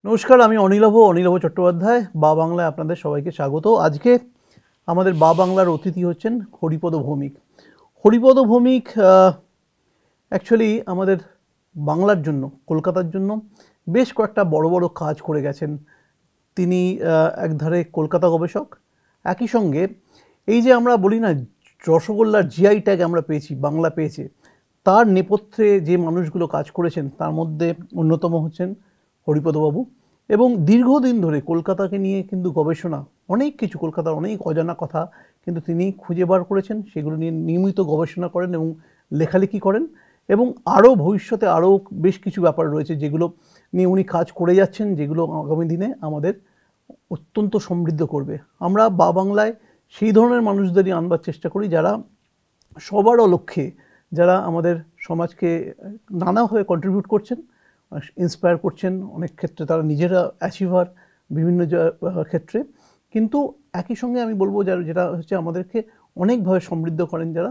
নমস্কার, আমি অনিলভ চট্টোপাধ্যায়। বা বাংলায় আপনাদের সবাইকে স্বাগত। আজকে আমাদের বা বাংলার অতিথি হচ্ছেন হরিপদ ভৌমিক। হরিপদ ভৌমিক অ্যাকচুয়ালি আমাদের বাংলার জন্য, কলকাতার জন্য বেশ কয়েকটা বড় বড় কাজ করে গেছেন। তিনি একধারে কলকাতা গবেষক, একই সঙ্গে এই যে আমরা বলি না রসগোল্লার জিআই ট্যাগ আমরা পেয়েছি, বাংলা পেয়েছে, তার নেপথ্যে যে মানুষগুলো কাজ করেছেন তার মধ্যে অন্যতম হচ্ছেন হরিপদবাবু। এবং দীর্ঘদিন ধরে কলকাতাকে নিয়ে কিন্তু গবেষণা, অনেক কিছু, কলকাতার অনেক অজানা কথা কিন্তু তিনি খুঁজে বার করেছেন, সেগুলো নিয়ে নিয়মিত গবেষণা করেন এবং লেখালেখি করেন। এবং আরও ভবিষ্যতে আরও বেশ কিছু ব্যাপার রয়েছে যেগুলো নিয়ে উনি কাজ করে যাচ্ছেন, যেগুলো আগামী দিনে আমাদের অত্যন্ত সমৃদ্ধ করবে। আমরা বা বাংলায় সেই ধরনের মানুষদেরই আনবার চেষ্টা করি যারা সবার লক্ষ্যে, যারা আমাদের সমাজকে নানাভাবে কন্ট্রিবিউট করছেন, ইন্সপায়ার করছেন। অনেক ক্ষেত্রে তারা নিজেরা অ্যাচিভার বিভিন্ন ক্ষেত্রে, কিন্তু একই সঙ্গে আমি বলবো যেটা হচ্ছে আমাদেরকে অনেকভাবে সমৃদ্ধ করেন যারা,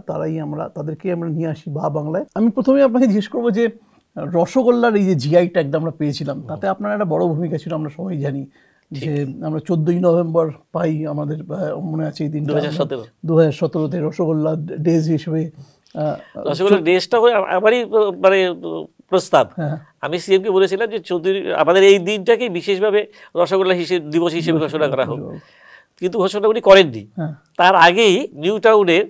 তাদেরকে আমরা নিয়ে আসি বা বাংলায়। আমি প্রথমে আপনাকে জিজ্ঞেস করবো যে রসগোল্লার এই যে জিআই ট্যাগটা আমরা পেয়েছিলাম, তাতে আপনার একটা বড় ভূমিকা ছিল, আমরা সবাই জানি। যে আমরা 14ই নভেম্বর পাই, আমাদের মনে আছে এই দিনটা 2017-তে রসগোল্লা ডেজ হিসেবে। রসগোল্লার ডেজটা হয়ে আমারই মানে প্রস্তাব। আমি সিএমকে বলেছিলাম যে আমাদের এই দিনটাকে বিশেষভাবে রসগোল্লা দিবস হিসেবে ঘোষণা করা হোক, কিন্তু ঘোষণা উনি করেননি। তার আগেই নিউ টাউনের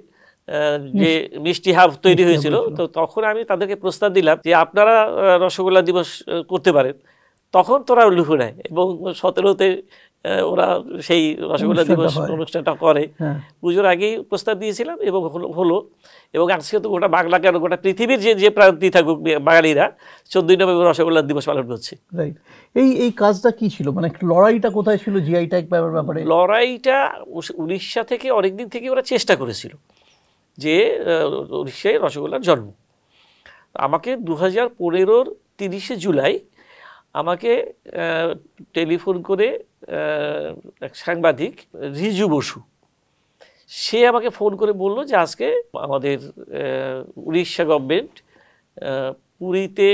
যে মিষ্টি হাব তৈরি হয়েছিল, তো তখন আমি তাদেরকে প্রস্তাব দিলাম যে আপনারা রসগোল্লা দিবস করতে পারেন। তখন তোরা লুফে নেয় এবং 17তে ওরা সেই রসগোল্লা দিবস অনুষ্ঠানটা করে। পুজোর আগেই প্রস্তাব দিয়েছিলাম এবং হলো। এবং আজকে তো গোটা বাংলা কেন, গোটা পৃথিবীর যে প্রান্তি থাকুক বাঙালিরা 14ই নভেম্বর রসগোল্লা দিবস পালন করছে। রাইট। এই কাজটা কি ছিল, মানে লড়াইটা কোথায় ছিল জিআই ট্যাগ ব্যাপারে? লড়াইটা উড়িষ্যা থেকে অনেকদিন থেকে ওরা চেষ্টা করেছিল যে উড়িষ্যায় রসগোল্লার জন্ম। আমাকে 2015-র 30শে জুলাই আমাকে টেলিফোন করে এক সাংবাদিক রিজু বসু, সে আমাকে ফোন করে বলল যে আজকে আমাদের উড়িষ্যা গভর্নমেন্ট পুরীতে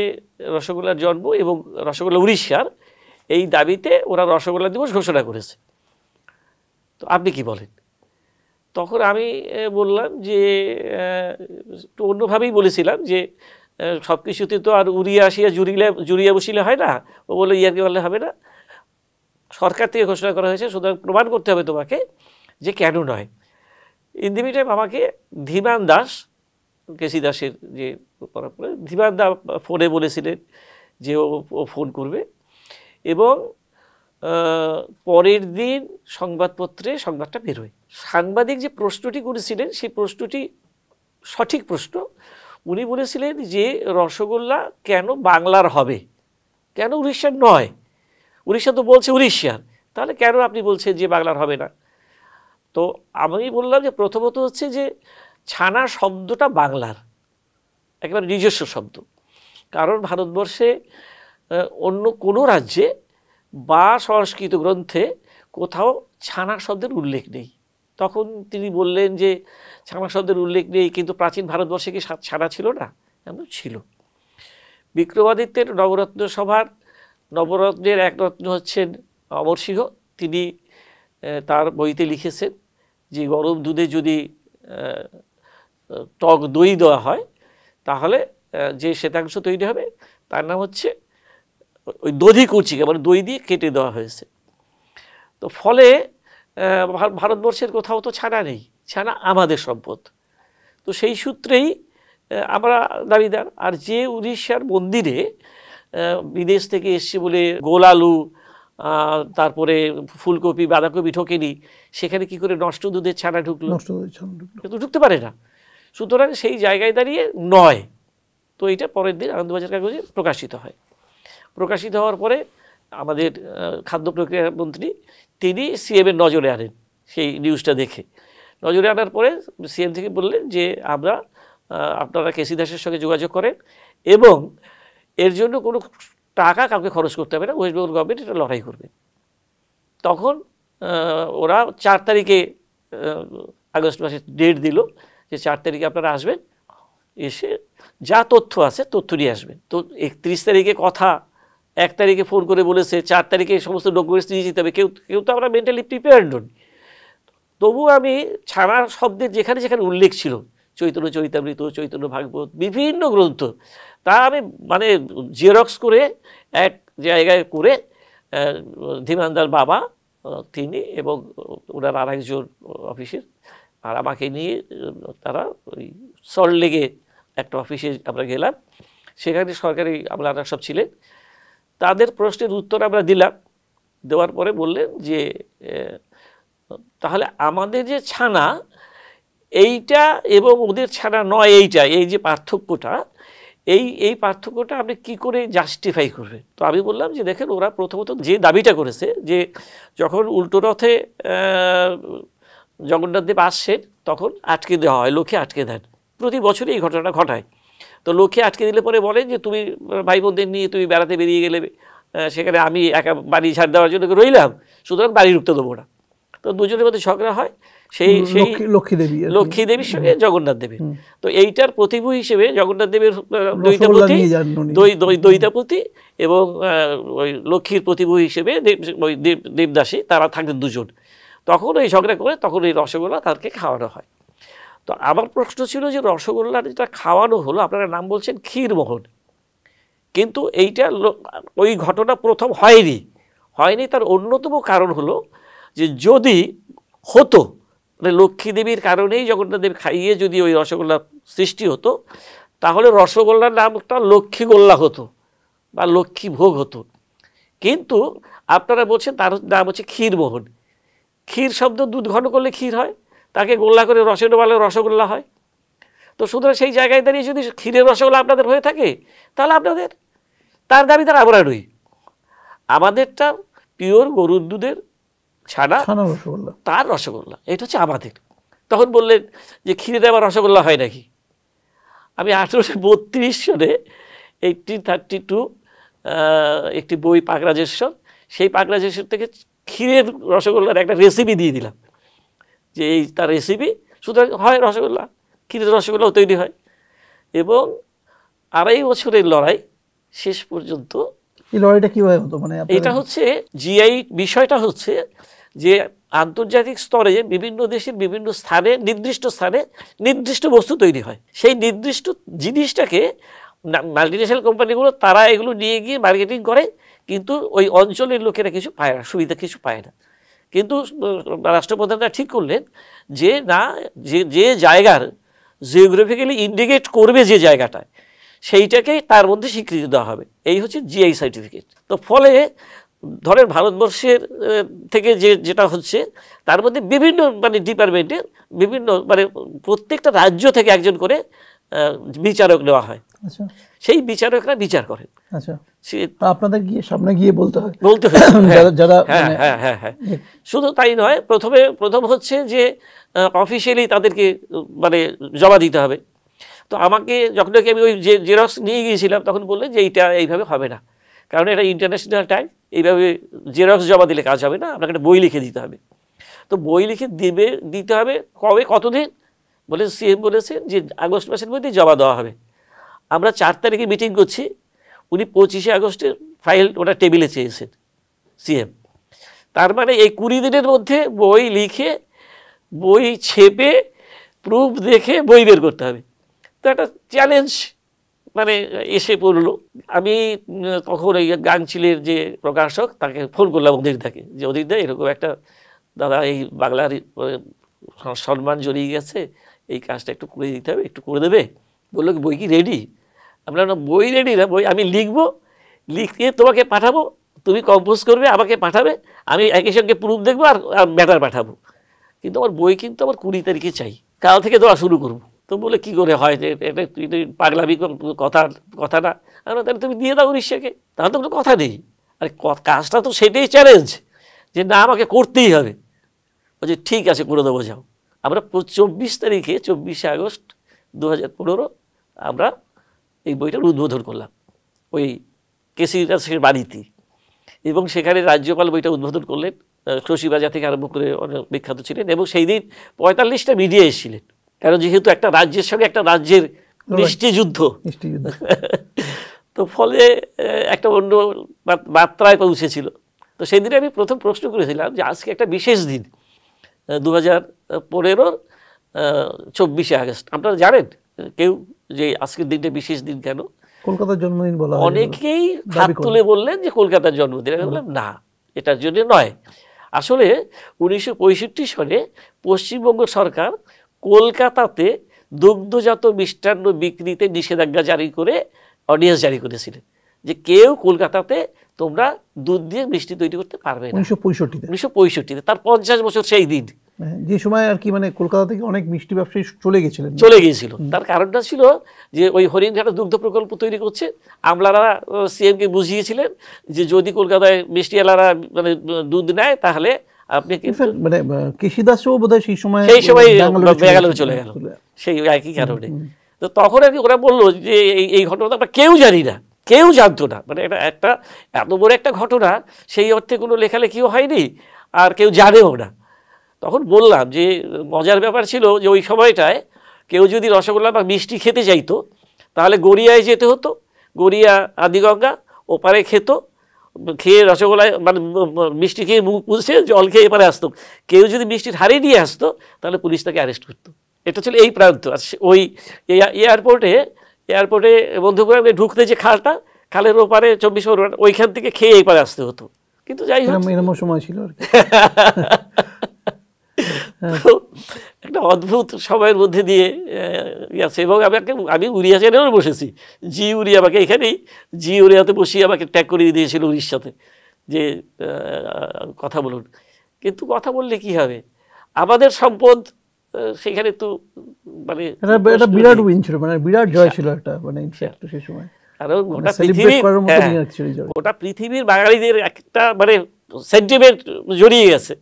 রসগোল্লার জন্ম এবং রসগোল্লা উড়িষ্যার, এই দাবিতে ওরা রসগোল্লা দিবস ঘোষণা করেছে। তো আপনি কি বলেন? তখন আমি বললাম যে একটু অন্যভাবেই বলেছিলাম যে সব কিছুতে তো আর উড়িয়ে আসিয়া জুড়িয়া বসিলে হয় না। ও বললো ইয়ারকি বললে হবে না, সরকার থেকে ঘোষণা করা হয়েছে, সুতরাং প্রমাণ করতে হবে তোমাকে যে কেন নয়। ইন দি মিনটাইম আমাকে ধীমান দাস, কেসি দাসের যে ধীমান দা ফোনে বলেছিলেন যে ও ফোন করবে। এবং পরের দিন সংবাদপত্রে সংবাদটা বেরোয়। সাংবাদিক যে প্রশ্নটি করেছিলেন সেই প্রশ্নটি সঠিক প্রশ্ন। উনি বলেছিলেন যে রসগোল্লা কেন বাংলার হবে, কেন উড়িষ্যার নয়? উড়িষ্যা তো বলছে উড়িষ্যার, তাহলে কেন আপনি বলছেন যে বাংলার হবে না? তো আমি বললাম যে প্রথমত হচ্ছে যে ছানা শব্দটা বাংলার একেবারে নিজস্ব শব্দ, কারণ ভারতবর্ষে অন্য কোনো রাজ্যে বা সংস্কৃত গ্রন্থে কোথাও ছানা শব্দের উল্লেখ নেই। তখন তিনি বললেন যে ছানা শব্দের উল্লেখ নেই, কিন্তু প্রাচীন ভারতবর্ষে কি ছানা ছিল না? এমন ছিল। বিক্রমাদিত্যের নবরত্ন সভার নবরত্নের এক রত্ন হচ্ছেন অমর সিংহ। তিনি তার বইতে লিখেছেন যে গরম দুধে যদি টক দই দেওয়া হয় তাহলে যে শ্বেতাংশ তৈরি হবে তার নাম হচ্ছে ওই দধিকুচিকা, মানে দই দিয়ে কেটে দেওয়া হয়েছে। তো ফলে ভারতবর্ষের কোথাও তো ছানা নেই, ছানা আমাদের সম্পদ। তো সেই সূত্রেই আমরা দাবিদার। আর যে উড়িষ্যার মন্দিরে বিদেশ থেকে এসছে বলে গোল আলু, তারপরে ফুলকপি বাঁধাকপি ঢোকেনি, সেখানে কি করে নষ্ট দুধের ছানা ঢুকলো? কিন্তু ঢুকতে পারে না। সুতরাং সেই জায়গায় দাঁড়িয়ে নয়। তো এইটা পরের দিন আনন্দবাজার কাগজে প্রকাশিত হয়। প্রকাশিত হওয়ার পরে আমাদের খাদ্য প্রক্রিয়া মন্ত্রী তিনি সিএমের নজরে আনেন। সেই নিউজটা দেখে নজরে আনার পরে সিএম থেকে বললেন যে আপনারা কেসি দাসের সঙ্গে যোগাযোগ করেন এবং এর জন্য কোনো টাকা কাউকে খরচ করতে হবে না, ওয়েস্ট বেঙ্গল গভর্নমেন্ট এটা লড়াই করবে। তখন ওরা 4 তারিখে আগস্ট মাসে ডেট দিল যে 4 তারিখে আপনারা আসবেন, এসে যা তথ্য আছে তথ্য নিয়ে আসবেন। তো 31 তারিখে কথা 1 তারিখে ফোন করে বলেছে 4 তারিখে সমস্ত ডকুমেন্টস নিয়ে যেতে হবে, কেউ কেউ তো আমরা মেন্টালি প্রিপেয়ার্ড নই। তবু আমি ছাড়া শব্দের যেখানে যেখানে উল্লেখ ছিল, চৈতন্য চরিতামৃত, চৈতন্য ভাগবত, বিভিন্ন গ্রন্থ, তা আমি মানে জেরক্স করে এক জায়গায় করে ধীমানদার বাবা তিনি এবং ওনার আরেকজন অফিসের আর আমাকে নিয়ে তারা ওই সল্টলেকে একটা অফিসে আমরা গেলাম। সেখানে সরকারি আমলারা সব ছিলেন। তাদের প্রশ্নের উত্তর আমরা দিলাম। দেওয়ার পরে বললেন যে তাহলে আমাদের যে ছানা এইটা এবং ওদের ছানা নয় এইটা, এই যে পার্থক্যটা, এই পার্থক্যটা আপনি কি করে জাস্টিফাই করবেন? তো আমি বললাম যে দেখেন, ওরা প্রথমত যে দাবিটা করেছে যে যখন উল্টো রথে জগন্নাথদেব আসছেন তখন আটকে দেওয়া হয়, লক্ষ্যে আটকে দেন, প্রতি বছরই এই ঘটনা ঘটায়। তো লক্ষ্যে আটকে দিলে পরে বলেন যে তুমি ভাই বোনদের নিয়ে তুমি বেড়াতে বেরিয়ে গেলে, সেখানে আমি একা বাড়ি ছাড় দেওয়ার জন্য রইলাম, সুতরাং বাড়ি ঢুকতে দেবো না। তো দুজনের মধ্যে ঝগড়া হয়, সেই লক্ষ্মী দেবীর সঙ্গে জগন্নাথ দেবের। তো এইটার প্রতিভূ হিসেবে জগন্নাথ দেবের দৈতাপতি এবং ওই লক্ষ্মীর প্রতিভূ হিসেবে ওই দেবদাসী, তারা থাকতেন দুজন। তখন ওই ঝগড়া করে তখন এই রসগোল্লা তাদেরকে খাওয়ানো হয়। তো আমার প্রশ্ন ছিল যে রসগোল্লা যেটা খাওয়ানো হলো, আপনারা নাম বলছেন ক্ষীরমোহন, কিন্তু এইটা ওই ঘটনা প্রথম হয়নি। তার অন্যতম কারণ হলো যে যদি হতো, মানে লক্ষ্মী দেবীর কারণেই জগন্নাথ দেব খাইয়ে যদি ওই রসগোল্লা সৃষ্টি হতো, তাহলে রসগোল্লার নামটা লক্ষ্মীগোল্লা হতো বা লক্ষ্মী ভোগ হতো। কিন্তু আপনারা বলছেন তার নাম হচ্ছে ক্ষীরমোহন। ক্ষীর শব্দ দুধ ঘন করলে ক্ষীর হয়, তাকে গোল্লা করে রসে ডোবালে রসগোল্লা হয়। তো সুতরাং সেই জায়গায় দাঁড়িয়ে যদি ক্ষীরের রসগোল্লা আপনাদের হয়ে থাকে, তাহলে আপনাদের তার দাবিদার আমরা নই। আমাদেরটা পিওর গরুর দুধের ছানা রসগোল্লা, তার রসগোল্লা, এটা হচ্ছে আমাদের। তখন বললেন যে ক্ষীরে আবার রসগোল্লা হয় নাকি? আমি 1832 সনে 1832 একটি বই পাকরাজেশ্বর, সেই পাকরাজেশ্বর থেকে ক্ষীরের রসগোল্লার একটা রেসিপি দিয়ে দিলাম যে এই তার রেসিপি, সুতরাং হয় রসগোল্লা, ক্ষীরের রসগোল্লাও তৈরি হয়। এবং 2.5 বছরের লড়াই শেষ পর্যন্ত। এই লড়াইটা কিভাবে হতো? মানে এটা হচ্ছে জিআই বিষয়টা হচ্ছে যে আন্তর্জাতিক স্তরে বিভিন্ন দেশের বিভিন্ন স্থানে নির্দিষ্ট বস্তু তৈরি হয়। সেই নির্দিষ্ট জিনিসটাকে মাল্টিনেশনাল কোম্পানিগুলো তারা এগুলো নিয়ে গিয়ে মার্কেটিং করে, কিন্তু ওই অঞ্চলের লোকেরা কিছু পায় না, সুবিধা কিছু পায় না। কিন্তু রাষ্ট্রপ্রধানরা ঠিক করলেন যে না, যে জায়গার জিওগ্রাফিক্যালি ইন্ডিকেট করবে যে জায়গাটায়, সেইটাকেই তার মধ্যে স্বীকৃতি দেওয়া হবে। এই হচ্ছে জিআই সার্টিফিকেট। তো ফলে ধরেন ভারতবর্ষের থেকে যেটা হচ্ছে, তার মধ্যে বিভিন্ন মানে ডিপার্টমেন্টের বিভিন্ন মানে প্রত্যেকটা রাজ্য থেকে একজন করে বিচারক নেওয়া হয়। সেই বিচারকরা বিচার করেন। আপনাদের গিয়ে সামনে গিয়ে বলতে হয় হ্যাঁ। শুধু তাই নয়, প্রথম হচ্ছে যে অফিসিয়ালি তাদেরকে মানে জমা দিতে হবে। তো আমাকে যখন আমি ওই জেরক্স নিয়ে গিয়েছিলাম, তখন বললেন যে এইটা এইভাবে হবে না, কারণ এটা ইন্টারন্যাশনাল টাইম, এইভাবে জেরক্স জমা দিলে কাজ হবে না, আপনাকে একটা বই লিখে দিতে হবে। তো বই লিখে দিতে হবে কতদিন বলে সিএম বলেছেন যে আগস্ট মাসের মধ্যেই জমা দেওয়া হবে। আমরা 4 তারিখে মিটিং করছি, উনি 25শে আগস্টের ফাইল ওটা টেবিলে চেয়েছেন সিএম। তার মানে এই 20 দিনের মধ্যে বই লিখে, বই ছেপে, প্রুফ দেখে বই বের করতে হবে। তো একটা চ্যালেঞ্জ মানে এসে পড়লো। আমি তখন ওই গাংচিলের যে প্রকাশক, তাকে ফোন করলাম অধীরদাকে, যে অধীরদা এরকম একটা দাদা এই বাংলার সম্মান জড়িয়ে গেছে, এই কাজটা একটু করে দিতে হবে, একটু করে দেবে। বললো কি বই কি রেডি? আমরা বই রেডি না, বই আমি লিখবো, লিখে তোমাকে পাঠাবো, তুমি কম্পোজ করবে, আমাকে পাঠাবে, আমি একই সঙ্গে প্রুফ দেখবো আর ম্যাটার পাঠাবো, কিন্তু আমার বই কিন্তু আমার 20 তারিখে চাই, কাল থেকে দেওয়া শুরু করবো। তো বলে কি করে হয়, যে এটা তুই পাগলামি কথা না। তাহলে তুমি দিয়ে দাও উড়িষ্যাকে, তাহলে তো কোনো কথা নেই। আরে কাজটা তো সেটাই চ্যালেঞ্জ, যে না আমাকে করতেই হবে। বলছে ঠিক আছে, করে দেবো, যাও। আমরা 24 তারিখে 24শে আগস্ট 2015 আমরা এই বইটার উদ্বোধন করলাম ওই কেসি দাসের বাড়িতে, এবং সেখানে রাজ্যপাল বইটা উদ্বোধন করলেন। শশী বাজা থেকে আরম্ভ করে অনেক বিখ্যাত ছিলেন, এবং সেই দিন 45টা মিডিয়া এসেছিলেন, কারণ যেহেতু একটা রাজ্যের সঙ্গে একটা রাজ্যের মিষ্টি যুদ্ধ। তো ফলে একটা অন্য মাত্রায় পৌঁছেছিল। তো সেই দিনে আমি প্রথম প্রশ্ন করেছিলাম যে আজকে একটা বিশেষ দিন, 2015 24শে আগস্ট। আপনারা জানেন কেউ যে আজকের দিনটা বিশেষ দিন কেন? কলকাতার জন্মদিন বলা হয়। অনেকেই হাত তুলে বললেন যে কলকাতার জন্মদিন। আমি বললাম না, এটার জন্য নয়। আসলে 1965 সনে পশ্চিমবঙ্গ সরকার কলকাতাতে দুগ্ধজাত মিষ্টান্ন বিক্রিতে নিষেধাজ্ঞা জারি করে অর্ডিন্যান্স জারি করেছিলেন যে কেউ কলকাতাতে তোমরা দুধ দিয়ে মিষ্টি তৈরি করতে পারবে না। 1965-তে, তার 50 বছর সেই দিন, যে সময় আর কি মানে কলকাতা থেকে অনেক মিষ্টি ব্যবসায়ী চলে গিয়েছিল। তার কারণটা ছিল যে ওই হরিণঘাটা দুগ্ধ প্রকল্প তৈরি করছে, আমলারা সিএমকে বুঝিয়েছিলেন যে যদি কলকাতায় মিষ্টিওয়ালারা মানে দুধ নেয় তাহলে আপনি মানে কেশিদাসও বোধহয় সেই সময় ব্যাঙ্গালোরে চলে গেল সেই একই কারণে। তো তখন আর কি ওরা বললো যে এই ঘটনাটা আমরা কেউ জানি না, কেউ জানতো না, মানে এটা একটা এত বড় একটা ঘটনা, সেই অর্থে কোনো লেখালেখিও হয়নি আর কেউ জানেও না। তখন বললাম যে মজার ব্যাপার ছিল যে ওই সময়টায় কেউ যদি রসগোল্লা বা মিষ্টি খেতে চাইতো তাহলে গড়িয়ায় যেতে হতো, গড়িয়া আদিগঙ্গা ওপারে খেত, খেয়ে রসগোল্লায় মানে মিষ্টি খেয়ে মুখ মুছে জল খেয়ে এপারে আসতো। কেউ যদি মিষ্টির হাড়ি নিয়ে আসতো তাহলে পুলিশ তাকে অ্যারেস্ট করতো। এটা ছিল এই প্রান্ত। আর ওই এয়ারপোর্টে বন্ধুপুরে ঢুকতে যে খালটা, খালের ওপারে 24 পরগনা, ওইখান থেকে খেয়ে এপারে আসতে হতো। কিন্তু যাই হোক এরকম সময় ছিল আর কি। একটা অদ্ভুত সময়ের মধ্যে দিয়ে গেছে। এবং আমি উড়িয়া চ্যানেলেও বসেছি, জি উড়িয়া আমাকে এখানেই জি উড়িয়াতে বসিয়ে আমাকে ট্যাগ করিয়ে দিয়েছিল উড়িষ্যাতে যে কথা বলুন। কিন্তু কথা বললে কি হবে, আমাদের সম্পদ সেখানে তো মানে এটা বিরাট উইন ছিল, মানে বিরাট জয় ছিল একটা, মানে সেই সময়। কারণ গোটা পৃথিবীর বাঙালিদের একটা মানে সেন্টিমেন্ট জড়িয়ে গেছে।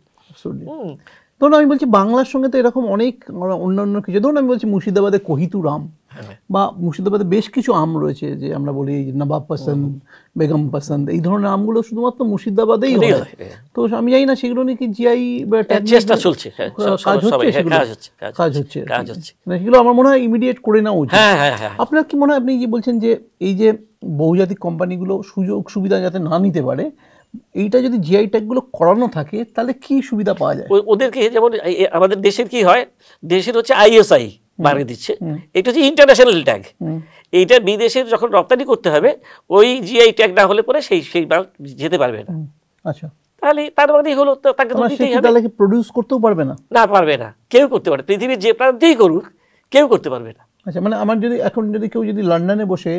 ধরুন আমি বলছি বাংলার সঙ্গে তো এরকম অনেক অন্যান্য কিছু, ধরুন আমি বলছি মুর্শিদাবাদে কহিতুরাম বা মুর্শিদাবাদে বেশ কিছু আম রয়েছে যে আমরা বলি নবাব পছন্দ, বেগম পছন্দ, এই ধরনের আমগুলো শুধুমাত্র মুর্শিদাবাদেই হয়। তো আমি জানি না সেগুলো নাকি জিআই চেষ্টা চলছে, কাজ হচ্ছে, সেগুলো আমার মনে হয় ইমিডিয়েট করে নেওয়া উচিত। আপনার কি মনে হয়, আপনি যে বলছেন যে এই যে বহুজাতিক কোম্পানিগুলো সুযোগ সুবিধা যাতে না নিতে পারে, এইটা যদি জিআই ট্যাগগুলো করানো থাকে তাহলে কি সুবিধা পাওয়া যায়? ওদেরকে যেমন আমাদের দেশের কি হয়, দেশের হচ্ছে আইএসআই বানিয়ে দিচ্ছে, এটা হচ্ছে ইন্টারন্যাশনাল ট্যাগ। এইটা বিদেশে যখন রপ্তানি করতে হবে ওই জিআই ট্যাগ না হলে পরে সেই মাল যেতে পারবে না। আচ্ছা, তাহলে তার মানে হলো তাকে তো দিতেই হবে। তাহলে কি প্রোডিউস করতেও পারবে না? না, পারবে না, কেউ করতে পারে, পৃথিবীর যে প্রান্তেই করুক কেউ করতে পারবে না। আচ্ছা, মানে আমার যদি এখন যদি কেউ যদি লন্ডনে বসে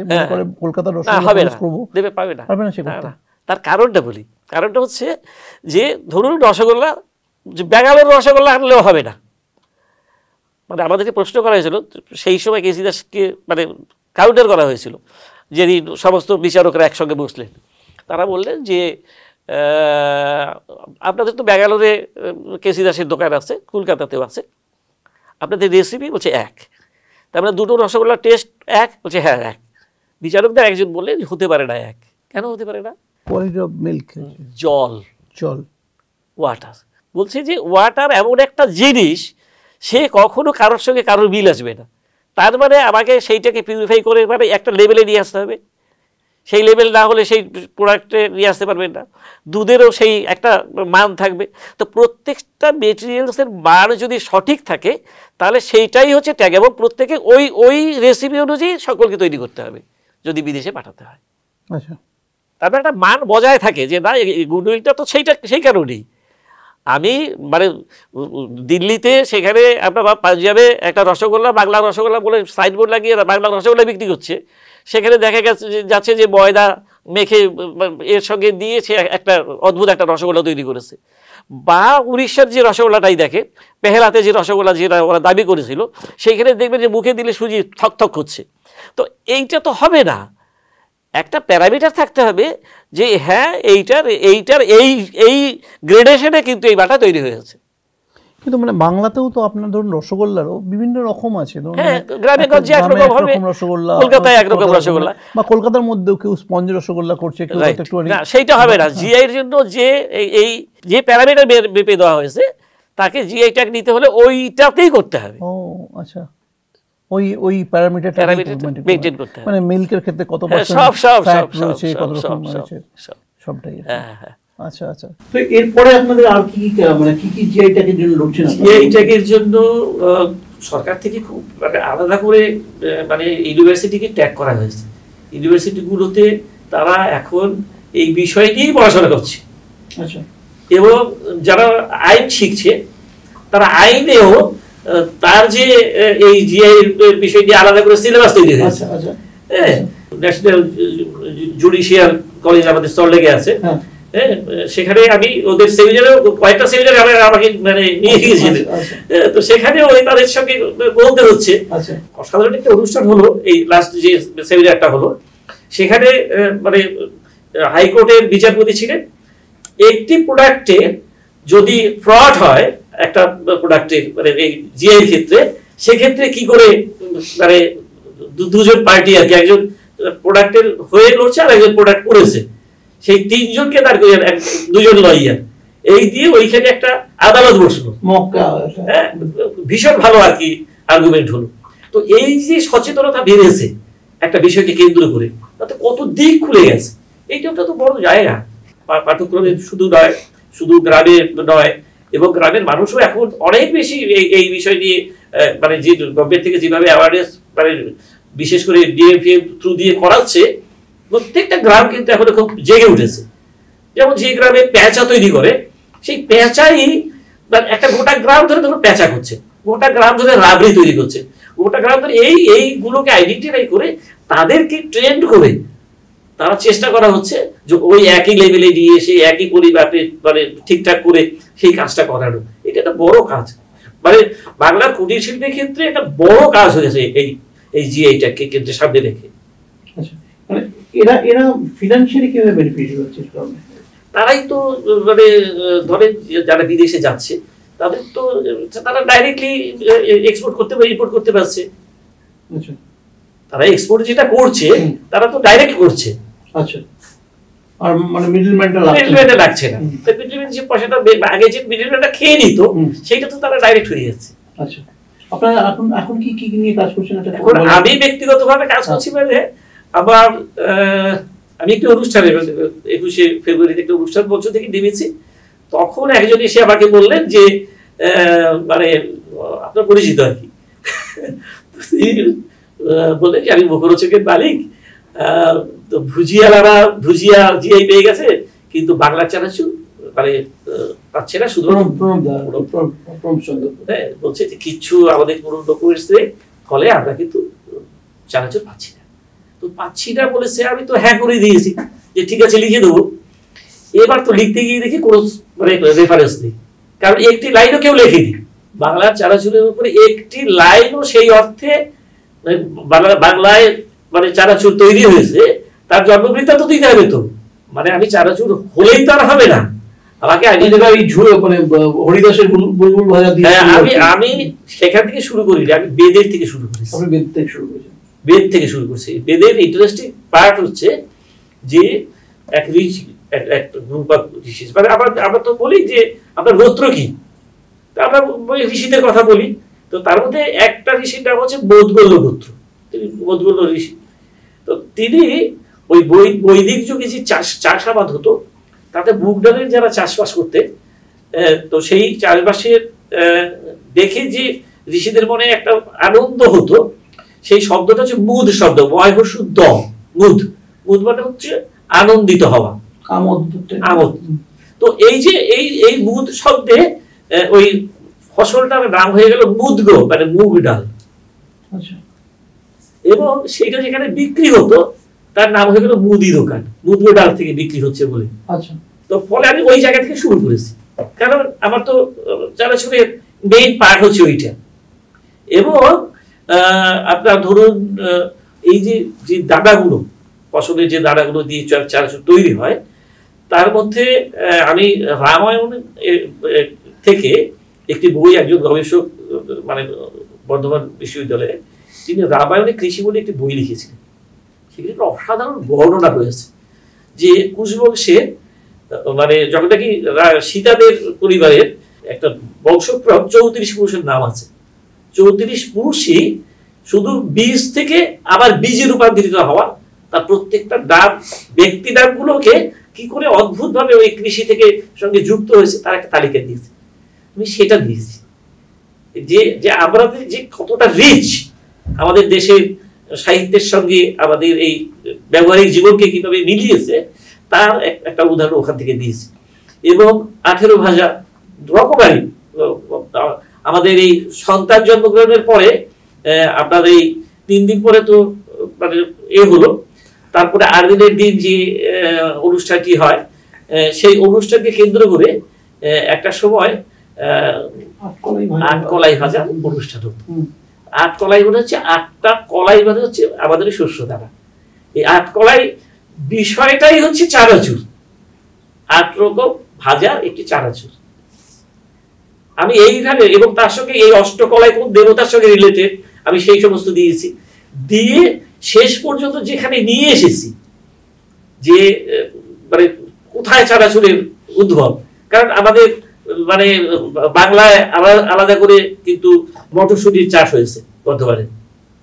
কলকাতার রসগোল্লা করবো, দেবে, পারবে না, পারবে না সে করতে। তার কারণটা বলি, কারণটা হচ্ছে যে ধরুন রসগোল্লা, ব্যাঙ্গালোর রসগোল্লা আনলেও হবে না। মানে আমাদেরকে প্রশ্ন করা হয়েছিল সেই সময়, কেসি দাসকে মানে কাউন্টার করা হয়েছিল যেদিন সমস্ত বিচারকরা একসঙ্গে বসলেন। তারা বললেন যে আপনাদের তো ব্যাঙ্গালোরে কেসি দাসের দোকান আছে, কলকাতাতেও আছে, আপনাদের রেসিপি বলছে এক, তার মানে দুটো রসগোল্লার টেস্ট এক, বলছে হ্যাঁ এক। বিচারকদের একজন বললেন হতে পারে না এক। কেন হতে পারে না? কোয়ালিটি অফ মিল্ক, জল, ওয়াটার। বলছে যে ওয়াটার এমন একটা জিনিস, সে কখনো কারোর সঙ্গে কারোর মিল আসবে না। তার মানে আমাকে সেইটাকে পিউরিফাই করে মানে একটা লেভেলে নিয়ে আসতে হবে, সেই লেভেল না হলে সেই প্রোডাক্টে নিয়ে আসতে পারবেন না। দুধেরও সেই একটা মান থাকবে। তো প্রত্যেকটা মেটেরিয়ালসের মান যদি সঠিক থাকে তাহলে সেইটাই হচ্ছে ট্যাগ, এবং প্রত্যেকে ওই রেসিপি অনুযায়ী সকলকে তৈরি করতে হবে যদি বিদেশে পাঠাতে হয়। আচ্ছা, তারপরে একটা মান বজায় থাকে যে না, গুডউইলটা তো সেই কারণেই। আমি মানে দিল্লিতে, সেখানে আপনার পাঞ্জাবে একটা রসগোল্লা, বাংলা রসগোল্লা বলে সাইনবোর্ড লাগিয়ে বাংলা রসগোল্লা বিক্রি করছে, সেখানে দেখা যাচ্ছে যে ময়দা মেখে এর সঙ্গে দিয়ে সে একটা অদ্ভুত একটা রসগোল্লা তৈরি করেছে। বা উড়িষ্যার যে রসগোল্লাটাই দেখে, পেহেলাতে যে রসগোল্লা যেটা ওরা দাবি করেছিল, সেইখানে দেখবেন যে মুখে দিলে সুজি থকথক করছে। তো এইটা তো হবে না, একটা প্যারামিটার থাকতে হবে যে হ্যাঁ এইটার এই গ্রেডেশনে কিন্তু এই বাটা তৈরি হয়েছে। কিন্তু মানে বাংলাতেও তো আপনার ধরুন রসগোল্লারও বিভিন্ন রকম আছে, গ্রামে গঞ্জে একরকম হবে, রসগোল্লা কলকাতায় একরকম রসগোল্লা, বা কলকাতার মধ্যেও কেউ স্পঞ্জ রসগোল্লা করছে, না সেইটা হবে না। জিআই এর জন্য যে প্যারামিটার মেপে দেওয়া হয়েছে তাকে জিআই ট্যাগ নিতে হলে ওইটাতেই করতে হবে। ও আচ্ছা, ওই প্যারামিটারটা মেনটেন করতে হবে, মানে মিল্কের ক্ষেত্রে কত হ্যাঁ, পার্সেন্ট সব সব ফ্যাট সব রয়েছে, কত সব রকম সব রয়েছে, সব সবটাই। হ্যাঁ হ্যাঁ। আচ্ছা আচ্ছা। তো এরপরে আপনাদের আর কি মানে কি জিআই ট্যাগের জন্য লড়ছেন? জিআই ট্যাগের জন্য সরকার থেকে খুব মানে আলাদা করে মানে ইউনিভার্সিটিকে ট্যাগ করা হয়েছে। ইউনিভার্সিটিগুলোতে তারা এখন এই বিষয় নিয়েই পড়াশোনা করছে। আচ্ছা। এবং যারা আইন শিখছে তারা আইনেও তার যে এই জিআই বিষয় নিয়ে আলাদা করে সিলেবাস তৈরি হয়েছে। হ্যাঁ, ন্যাশনাল জুডিশিয়াল কলেজ আমাদের সল্টলেকে আছে, সেখানে আমি ওদের সেমিনারে কয়েকটা সেমিনারে আমাকে মানে নিয়ে গিয়েছিলেন। তো সেখানে ওই তাদের সঙ্গে বলতে হচ্ছে অসাধারণ একটা অনুষ্ঠান হলো এই লাস্ট যে সেমিনারটা হলো, সেখানে মানে হাইকোর্টের বিচারপতি ছিলেন। একটি প্রোডাক্টে যদি ফ্রড হয় একটা প্রোডাক্টের মানে এই জিআই ক্ষেত্রে, সেক্ষেত্রে কি করে মানে দুজন পার্টি আর কি, একজন প্রোডাক্টের হয়ে লড়ছে আর একজন প্রোডাক্ট করেছে, সেই তিনজনকে তার দুজন লয়ার এই দিয়ে ওইখানে একটা আদালত বসলো, ভীষণ ভালো আর কি আর্গুমেন্ট হলো। তো এই যে সচেতনতা বেড়েছে একটা বিষয়কে কেন্দ্র করে, তাতে কত দিক খুলে গেছে, এইটা তো বড় জায়গা। পাঠ্যক্রমে শুধু নয়, শুধু গ্রামে নয়, এবং গ্রামের মানুষও এখন অনেক বেশি এই বিষয় নিয়ে মানে যে গভর্নমেন্ট থেকে যেভাবে অ্যাওয়ারনেস মানে বিশেষ করে ডিএমপিএম থ্রু দিয়ে করাচ্ছে, প্রত্যেকটা গ্রাম কিন্তু এখন খুব জেগে উঠেছে। যেমন যে গ্রামে পেঁচা তৈরি করে, সেই পেঁচাই একটা গোটা গ্রাম ধরে ধরো পেঁচা করছে, গোটা গ্রাম ধরে রাবড়ি তৈরি করছে, গোটা গ্রাম ধরে এইগুলোকে আইডেন্টিফাই করে তাদেরকে ট্রেন্ড করে তারা চেষ্টা করা হচ্ছে যে ওই একই লেভেলে নিয়ে এসে একই পরিমাপে মানে ঠিকঠাক করে সেই কাজটা করানো। এটা একটা বড় কাজ, মানে বাংলার কুটির শিল্পের ক্ষেত্রে একটা বড় কাজ হয়েছে এই জিআইটাকে কেন্দ্রের সামনে রেখে। মানে এরা ফিনান্সিয়ালি কিভাবে বেনিফিট হচ্ছে? তারাই তো মানে ধরেন যারা বিদেশে যাচ্ছে তাদের তো তারা ডাইরেক্টলি এক্সপোর্ট করতে বা ইম্পোর্ট করতে পারছে। আচ্ছা, তারা এক্সপোর্ট যেটা করছে তারা তো ডাইরেক্ট করছে। আচ্ছা, আর মানে মিডলম্যানটা লাগছে না। তো মিডলম্যান যে পয়সাটা আগে যে মিডলম্যানটা খেয়ে নিত, সেটা তো তারা ডাইরেক্ট হয়ে যাচ্ছে। আচ্ছা, আপনারা এখন কি নিয়ে কাজ করছেন? এখন আমি ব্যক্তিগতভাবে কাজ করছি, মানে আবার আমি একটা অনুষ্ঠানে 21শে ফেব্রুয়ারিতে একটা অনুষ্ঠান মঞ্চ থেকে নেমেছি, তখন একজন এসে আমাকে বললেন যে মানে আপনার পরিচিত আর কি, বললেন যে আমি মুখরোচকের মালিক, তো ভুজিয়ালারা ভুজিয়া জিআই পেয়ে গেছে, কিন্তু বাংলা চানাচুর মানে পাচ্ছে না। শুধু বলছে যে কিছু আমাদের পুরো ডকুমেন্টস ফলে আমরা কিন্তু চানাচুর পাচ্ছি না। তো পাচ্ছি না বলেছে, আমি তো হ্যাঁ করে দিয়েছি যে ঠিক আছে লিখে দেবো। এবার তো লিখতে গিয়ে দেখি কোনো মানে রেফারেন্স নেই, কারণ একটি লাইনও কেউ লেখেনি বাংলার চানাচুরের উপরে, একটি লাইনও সেই অর্থে বাংলায় মানে চানাচুর তৈরি হয়েছে তার জন্মবৃত্তান্ত দিতে হবে। তো মানে আমি চানাচুর হলেই তো আর হবে না, আমাকে হরিদাসের বুলবুল ভাজা দিয়ে আমি সেখান থেকে শুরু করি, আমি বেদের থেকে শুরু করেছি। বেদ থেকে শুরু করছি। বেদের ইন্টারেস্টিং পার্ট হচ্ছে যে এক ঋষি, এক গ্রুপ অফ ঋষি, মানে আমরা তো বলি যে আমরা গোত্র কি, আমরা ঋষিদের কথা বলি। তো তার মধ্যে একটা ঋষির নাম হচ্ছে বোধগল্য গোত্র, তিনি বোধগল্য ঋষি। তো তিনি ওই বৈদিক যুগে যে চাষাবাদ হতো, তাতে মুগ ডালের যারা চাষবাস করতেন, তো সেই চাষবাসের দেখে যে ঋষিদের মনে একটা আনন্দ হতো, সেই শব্দটা হচ্ছে মুদ শব্দ, ময়হসুদ্ধ মুদ। মুদ মানে হচ্ছে আনন্দিত হওয়া, আমোদ। তো এই যে এই মুদ শব্দে ওই ফসলটার নাম হয়ে গেল মুদগো, মানে মুগ ডাল। এবং সেটা যেখানে বিক্রি হতো তার নাম হয়ে গেল মুদি দোকান, মুদগো ডাল থেকে বিক্রি হচ্ছে বলে। তো ফলে আমি ওই জায়গা থেকে শুরু করেছি, কারণ আমার তো চানাচুরের মেইন পার্ট হচ্ছে ওইটা। এবং আপনার ধরুন এই যে দানাগুলো, ফসলের যে দানাগুলো দিয়ে চানাচুর তৈরি হয়, তার মধ্যে আমি রামায়ণ থেকে একটি বই, একজন গবেষক মানে বর্ধমান বিশ্ববিদ্যালয়ে, তিনি রামায়ণে কৃষি বলে একটি বই লিখেছিলেন। সেখানে একটা অসাধারণ বর্ণনা রয়েছে যে কুশবংশের মানে যখন নাকি সীতাদের পরিবারের একটা বংশক্রম 34 পুরুষের নাম আছে, 34 পুরুষই শুধু বীজ থেকে আবার বীজে রূপান্তরিত হওয়া, তার প্রত্যেকটা ডাব, ব্যক্তি ডাবগুলোকে কি করে অদ্ভুত ভাবে ওই কৃষি থেকে সঙ্গে যুক্ত হয়েছে তার একটা তালিকা দিয়েছে। আমি সেটা দিয়েছি যে যে আমরা যে কতটা রিচ আমাদের দেশের সাহিত্যের সঙ্গে আমাদের এই ব্যবহারিক জীবনকে কিভাবে মিলিয়েছে তার একটা উদাহরণ ওখান থেকে দিয়েছি। এবং 18 ভাষা রকমারি আমাদের এই সন্তান জন্মগ্রহণের পরে আপনার এই 3 দিন পরে তো মানে হলো, তারপরে 8 দিনের দিন যে অনুষ্ঠানটি হয় সেই অনুষ্ঠানকে কেন্দ্র করে একটা সময় 8 কলাই ভাজা অনুষ্ঠান হতো। 8 কলাই মানে হচ্ছে 8টা কলাই মানে হচ্ছে আমাদের শস্য দানা। এই 8 কলাই বিষয়টাই হচ্ছে চানাচুর, 8 রকম ভাজা একটি চানাচুর। আমি এইভাবে এবং তার সঙ্গে এই অষ্টকলাই কোন দেবতার সঙ্গে রিলেটেড আমি সেই সমস্ত দিয়েছি, দিয়ে শেষ পর্যন্ত যেখানে নিয়ে এসেছি যে মানে কোথায় চানাচুরের উদ্ভব। কারণ আমাদের মানে বাংলায় আলাদা করে কিন্তু মটরশুটির চাষ হয়েছে বর্ধমানে,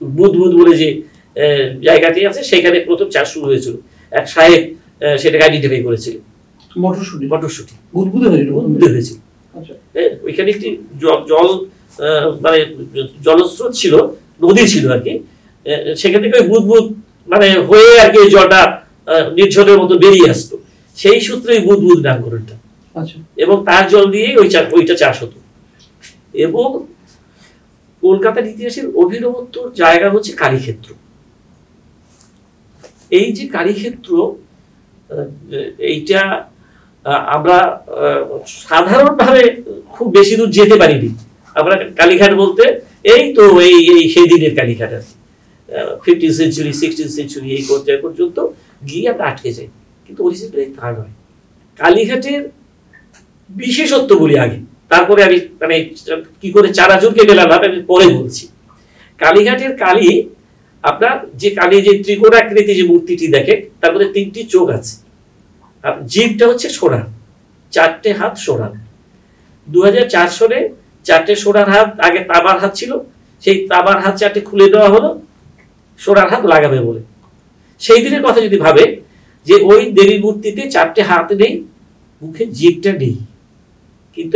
বুদবুদ বলে যে জায়গাটি আছে সেখানে প্রথম চাষ শুরু হয়েছিল, এক সাহেব সেটাকে আইডেন্টিফাই করেছিল। মটরশুটি বুদবুদে হয়েছিল। ওইখানে একটি জল মানে জলস্রোত ছিল, নদী ছিল আর কি, সেখান থেকে ওই বুদবুদ মানে হয়ে আর কি জলটা নির্ঝরের মতো বেরিয়ে আসতো, সেই সূত্রে বুদবুদ নামকরণটা। এবং তার জল দিয়ে ওইটা চাষ হতো। এবং কলকাতার ইতিহাসের অভিনবত্ব জায়গা হচ্ছে কালীক্ষেত্র। এই যে কালীক্ষেত্র, এইটা আমরা সাধারণভাবে খুব বেশি দূর যেতে পারিনি। আমরা কালীঘাট বলতে এই তো এই সেই দিনের কালীঘাট আছে, 15th সেঞ্চুরি 16th সেঞ্চুরি এই পর্যায় পর্যন্ত গিয়ে আমরা আটকে যাই। কিন্তু অরিজিনালি তা নয়। কালীঘাটের বিশেষত্ব বলি আগে, তারপরে আমি মানে কি করে চানাচুরকে মেলালাম আমি পরে বলছি। কালীঘাটের কালী, আপনার যে কালী যে ত্রিকোণাকৃতি যে মূর্তিটি দেখেন তার মধ্যে 3টি চোখ আছে, জিভটা হচ্ছে সোনার, 4টে হাত সোনার। 2004 সালে 4টে সোনার হাত, আগে তামার হাত ছিল, সেই তামার হাত 4টে খুলে দেওয়া হলো সোনার হাত লাগাবে বলে। সেই দিনের কথা যদি ভাবে যে ওই দেবী মূর্তিতে 4টে হাত নেই, মুখে জিভটা নেই, কিন্তু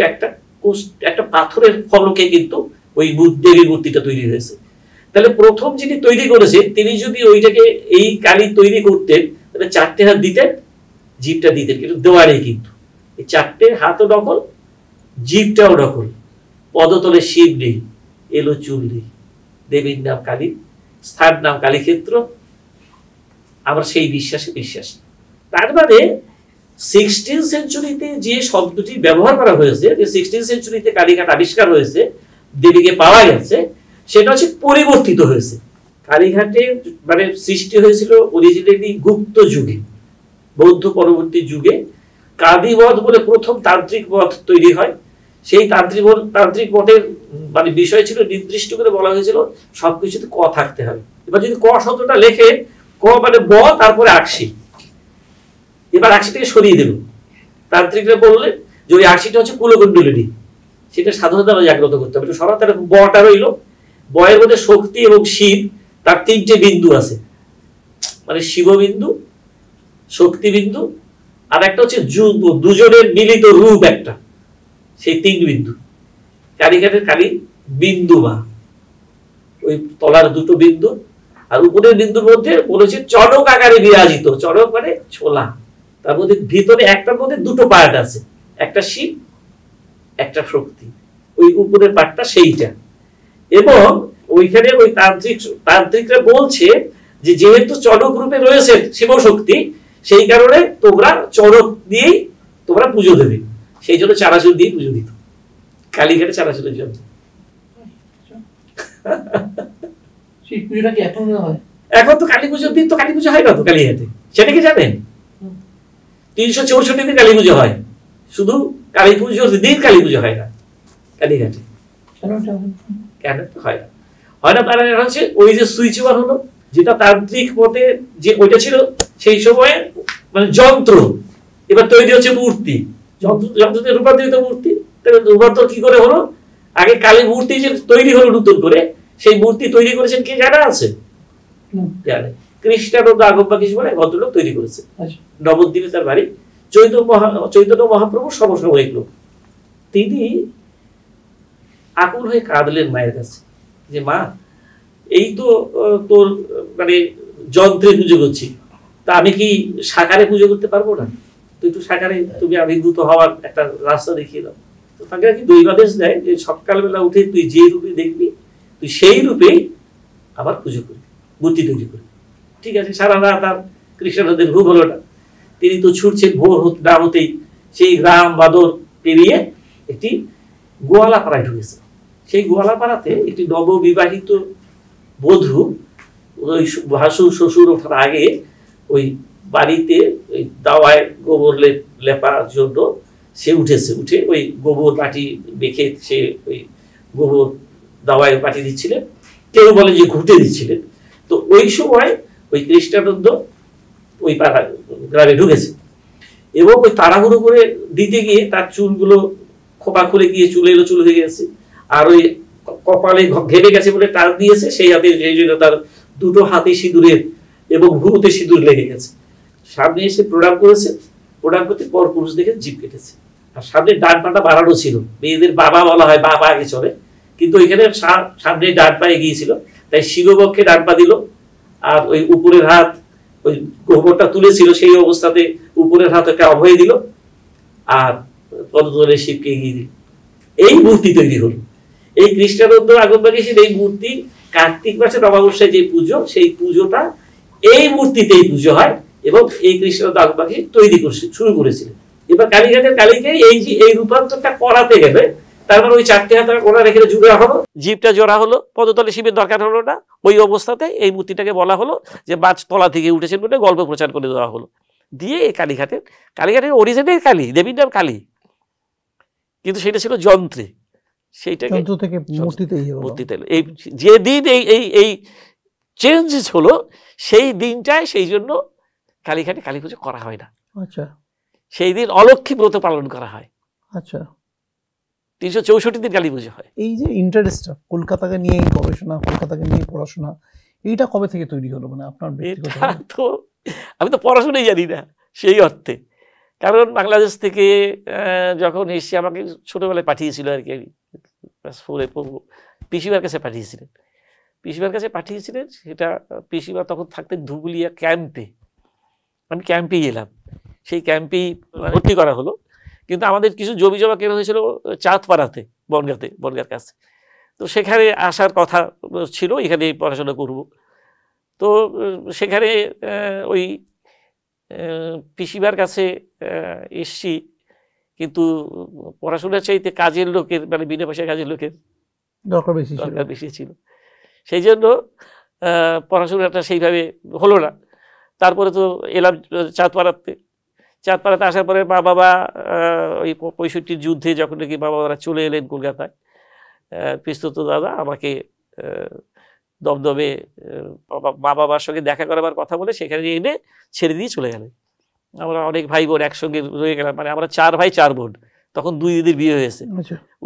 একটা পাথরের ফলকে কিন্তু ওই দেবী মূর্তিটা তৈরি হয়েছে। তাহলে প্রথম যিনি তৈরি করেছেন তিনি যদি ওইটাকে এই কালী তৈরি করতেন তাহলে 4টে হাত দিতেন, জিভটা দিতেন, কিন্তু দেওয়ারে কিন্তু এই 4টে হাতও নকল, জিভটাও নকল, পদতলে শিব নেই, এলো চুল নেই, দেবীর নাম কালী, স্থান নাম কালীক্ষেত্র। আমরা সেই বিশ্বাসে বিশ্বাসী। তার মানে 16th সেঞ্চুরিতে যে শব্দটি ব্যবহার করা হয়েছে, যে 16th সেঞ্চুরিতে কালীঘাট আবিষ্কার হয়েছে, দেবীকে পাওয়া গেছে, সেটা হচ্ছে পরিবর্তিত হয়েছে। কালীঘাটের মানে সৃষ্টি হয়েছিল অরিজিনালি গুপ্ত যুগে, বৌদ্ধ পরবর্তী যুগে। কাদিবধ বলে প্রথম তান্ত্রিক মত তৈরি হয়। সেই তান্ত্রিক মতের মানে বিষয় ছিল, নির্দিষ্ট করে বলা হয়েছিল সবকিছুতে ক থাকতে হবে। এবার যদি ক শব্দটা লেখে, ক মানে ব তারপরে আকশি, এবার আকশিটাকে সরিয়ে দেব। তান্ত্রিকরা বললেন যে ওই আকশিটা হচ্ছে কুলকুণ্ডলিনী, সেটা সাধনাটা জাগ্রত করতে হবে, সরাতে বটা রইল। বয়ের মধ্যে শক্তি এবং শিব, তার 3টে বিন্দু আছে, মানে শিববিন্দু, শক্তিবিন্দু, আর একটা হচ্ছে দুজনের মিলিত রূপ একটা, সেই 3 বিন্দু। কালীঘাটের কালী বিন্দু মা, ওই তলার 2টো বিন্দু আর উপরের বিন্দুর মধ্যে বলেছে চড়ক আকারে বিরাজিত। চড়ক মানে ছোলা, তার মধ্যে ভিতরে একটার মধ্যে 2টো পার্ট আছে, একটা শিব একটা শক্তি, ওই উপরের পার্টটা সেইটা। এবং ওইখানে ওই তান্ত্রিকরা বলছে যে যেহেতু চড়ক রূপে রয়েছে শিব শক্তি, সেই কারণে তোমরা চড়ক দিয়েই তোমরা পুজো দেবে, সেই জন্য চানাচুর দিয়ে পুজো দিত কালীঘাটে, চানাচুরের জন্য। এখন তো কালী পুজোর দিন তো কালী পুজো হয় না তো কালীঘাটে, সেটা কি জানেন? 364 দিন কালী পুজো হয়, শুধু কালী পুজোর দিন কালী পুজো হয় না কালীঘাটে। কেন হয় না? হয় না, তারা হচ্ছে ওই যে সুইচ ওভার হলো, যেটা তান্ত্রিক মতে যে ওইটা ছিল সেই সময়ে মানে যন্ত্র, এবার তৈরি হচ্ছে মূর্তি, যন্ত্রতে রূপান্তরিত মূর্তি। রূপান্তর কি করে হলো? আগে কালী মূর্তি যে তৈরি হলো নতুন করে, সেই মূর্তি তৈরি করেছেন কে জানা আছে? জানে, কৃষ্ণানন্দ আগমবাগীশ বলে ভদ্রলোক তৈরি করেছে। নবদ্বীপে তার বাড়ি। চৈতন্য মহাপ্রভু সমসাময়িক লোক। তিনি আকুল হয়ে কাঁদলেন মায়ের কাছে যে মা, এই তো তোর মানে যন্ত্রে পুজো করছি, তা আমি কি সাকারে পুজো করতে পারবো না? তুই একটু সাকারে তুমি আবির্ভূত হওয়ার একটা রাস্তা দেখিয়ে দাও। তো তাকে আর কি দৈবাদেশ দেয় যে সকালবেলা উঠে তুই যে রূপে দেখবি তুই সেই রূপেই আবার পুজো করবি, মূর্তি তৈরি করবি। ঠিক আছে, সারা রাত আর কৃষ্ণানন্দের ঘুম হলো না। তিনি তো ছুটছেন ভোর না হতেই সেই গ্রাম বাদর পেরিয়ে একটি গোয়ালাপাড়ায় ঢুকেছে। সেই গোয়ালাপাড়াতে একটি নববিবাহিত বধূ ওই ভাসুর শ্বশুর ওঠার আগে ওই বাড়িতে ওই দাওয়ায় গোবর লেপার জন্য সে উঠেছে। উঠে ওই গোবর পাটি মেখে সে ওই গোবর দাওয়ায় পাটি দিচ্ছিলেন, কেউ বলে যে ঘুটে দিচ্ছিলেন। তো ওই সময় ওই কৃষ্ণানন্দ ওই পাড়া গ্রামে ঢুকেছে এবং ওই তাড়াহুড়ো করে দিতে গিয়ে তার চুলগুলো খোপা খুলে গিয়ে চুল হয়ে গেছে, আর ওই কপালে ঘেমে গেছে বলে টান দিয়েছে। সেই হাতে সেই জন্য তার দুটো হাতে সিঁদুরের এবং ভুরুতে সিঁদুর লেগে গেছে। সামনে এসে প্রণাম করেছে, প্রণাম করতে পর পুরুষ দেখে জিভ কেটেছে। আর সামনে ডান পাটা বাড়ানো ছিল, মেয়েদের বাবা বলা হয়, বাবা আগে চলে, কিন্তু ওইখানে সামনে ডান পা এগিয়েছিল, তাই শিবপক্ষে ডান পা দিল। আর ওই উপরের হাত ওই গোবরটা তুলেছিল সেই অবস্থাতে উপরের হাত একটা অভয় দিল আর পদতলে শিবকে এগিয়ে দিল। এই মূর্তি তৈরি হলো। এই কৃষ্ণানন্দ আগমবাগীশের এই মূর্তি কার্তিক মাসের অমাবস্যায় যে পুজো, সেই পুজোটা এই মূর্তিতেই পুজো হয় এবং এই কৃষ্ণানন্দ আগমবাগীশ তৈরি শুরু করেছিলেন। এবার কালীঘাটের কালীকে এই রূপান্তরটা করাতে গেলে তার মানে ওই চারটে হাত ওনার এখানে জোড়া হলো, জিভটা জোড়া হলো, পদতলে শিবের দরকার হলো না। ওই অবস্থাতে এই মূর্তিটাকে বলা হলো যে বাজ তলা থেকে উঠেছেন বলে গল্প প্রচার করে দেওয়া হলো। দিয়ে এই কালীঘাটের অরিজিনাল কালী, দেবীর নাম কালী, কিন্তু সেটা ছিল যন্ত্রে। সেইটাকে মূর্তিতে এই যেদিন এই চেঞ্জেস হলো সেই দিনটায়, সেই জন্য কালীঘাটে কালী পুজো করা হয় না। আচ্ছা, সেই দিন অলক্ষ্মী ব্রত পালন করা হয়। আচ্ছা, 364 দিন কালী পুজো হয়। এই যে ইন্টারেস্টটা কলকাতাকে নিয়ে গবেষণা, কলকাতাকে নিয়ে পড়াশোনা, এইটা কবে থেকে তৈরি হলো? মানে আপনার ব্যক্তিগত? তো আমি তো পড়াশোনাই জানি না সেই অর্থে, কারণ বাংলাদেশ থেকে যখন এসে আমাকে ছোটবেলায় পাঠিয়েছিল আর কি, ক্লাস 4-এ পড়বো, পিসিমার কাছে পাঠিয়েছিলেন। সেটা পিসিমা তখন থাকতেন ধুবুলিয়া ক্যাম্পে, আমি ক্যাম্পেই এলাম, সেই ক্যাম্পেই ভর্তি করা হলো। কিন্তু আমাদের কিছু জমি জমা কেনা হয়েছিল চাঁদপাড়াতে, বনগাঁর কাছে। তো সেখানে আসার কথা ছিল, এখানে পড়াশোনা করব। তো সেখানে ওই পিসিমার কাছে এসছি, কিন্তু পড়াশোনার চাইতে কাজের লোকের, মানে বিনা পয়সায় কাজের লোকের দরকার বেশি ছিল। সেই জন্য পড়াশোনাটা সেইভাবে হলো না। তারপরে তো এলাম চাঁদপাড়াতে আসার পরে মা বাবা ওই 65-র যুদ্ধে যখন নাকি মা বাবারা চলে এলেন কলকাতায়, পিস্তত দাদা আমাকে দমদমে মা বাবার সঙ্গে দেখা করাবার কথা বলে সেখানে এনে ছেড়ে দিয়ে চলে গেলেন। আমরা অনেক ভাই বোন একসঙ্গে রয়ে গেলাম, মানে আমরা 4 ভাই 4 বোন। তখন 2 দিদির বিয়ে হয়েছে।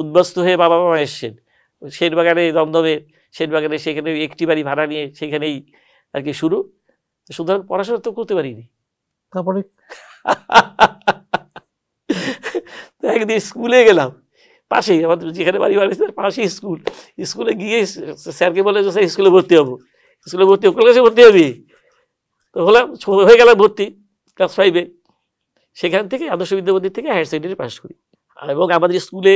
উদ্বাস্তু হয়ে বাবা মা এসছেন সেনবাগানে, দমদমে সেনবাগানে, সেখানে একটি বাড়ি ভাড়া নিয়ে সেখানেই আর কি শুরু। সুতরাং পড়াশোনা তো করতে পারিনি। তারপরে একদিন স্কুলে গেলাম, পাশেই আমাদের যেখানে বাড়ি পাশেই স্কুলে গিয়ে স্যারকে বলে যে স্যার স্কুলে ভর্তি হবো, কলকাতায় ভর্তি হবি। তো হয়ে গেলাম ভর্তি ক্লাস 5-এ। সেখান থেকে আদর্শ বিদ্যামন্দির থেকে হায়ার সেকেন্ডারি পাস করি। এবং আমাদের স্কুলে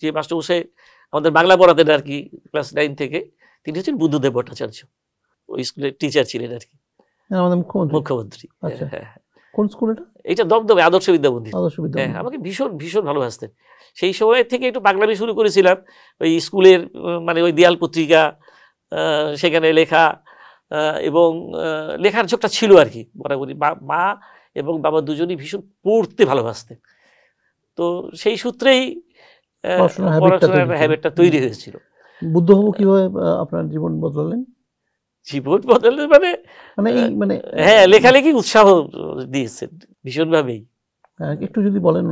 যে মাস্টারমশাই আমাদের বাংলা পড়াতেন আর কি ক্লাস 9 থেকে, তিনি হচ্ছেন বুদ্ধদেব ভট্টাচার্য, ওই স্কুলের টিচার ছিলেন আর কি, মুখ্যমন্ত্রী। হ্যাঁ, কোন স্কুল এটা? এটা দমদমে আদর্শ বিদ্যামন্দির। হ্যাঁ, আমাকে ভীষণ ভীষণ ভালোবাসতেন। সেই সময় থেকে একটু বাংলামি শুরু করেছিলাম, ওই স্কুলের মানে ওই দেয়াল পত্রিকা, সেখানে লেখা এবং লেখার ঝোঁকটা ছিল আর কি বরাবরই। মা এবং বাবা দুজনই ভীষণ পড়তে ভালোবাসতেন। তো সেই সূত্রেই পড়াশোনার হ্যাবিটটা তৈরি হয়েছিল। বুদ্ধ হবো কিভাবে আপনার জীবন বদলালেন? মানে হ্যাঁ, লেখালেখি উৎসাহ দিয়েছেন ভীষণভাবেই। একটু যদি বলেন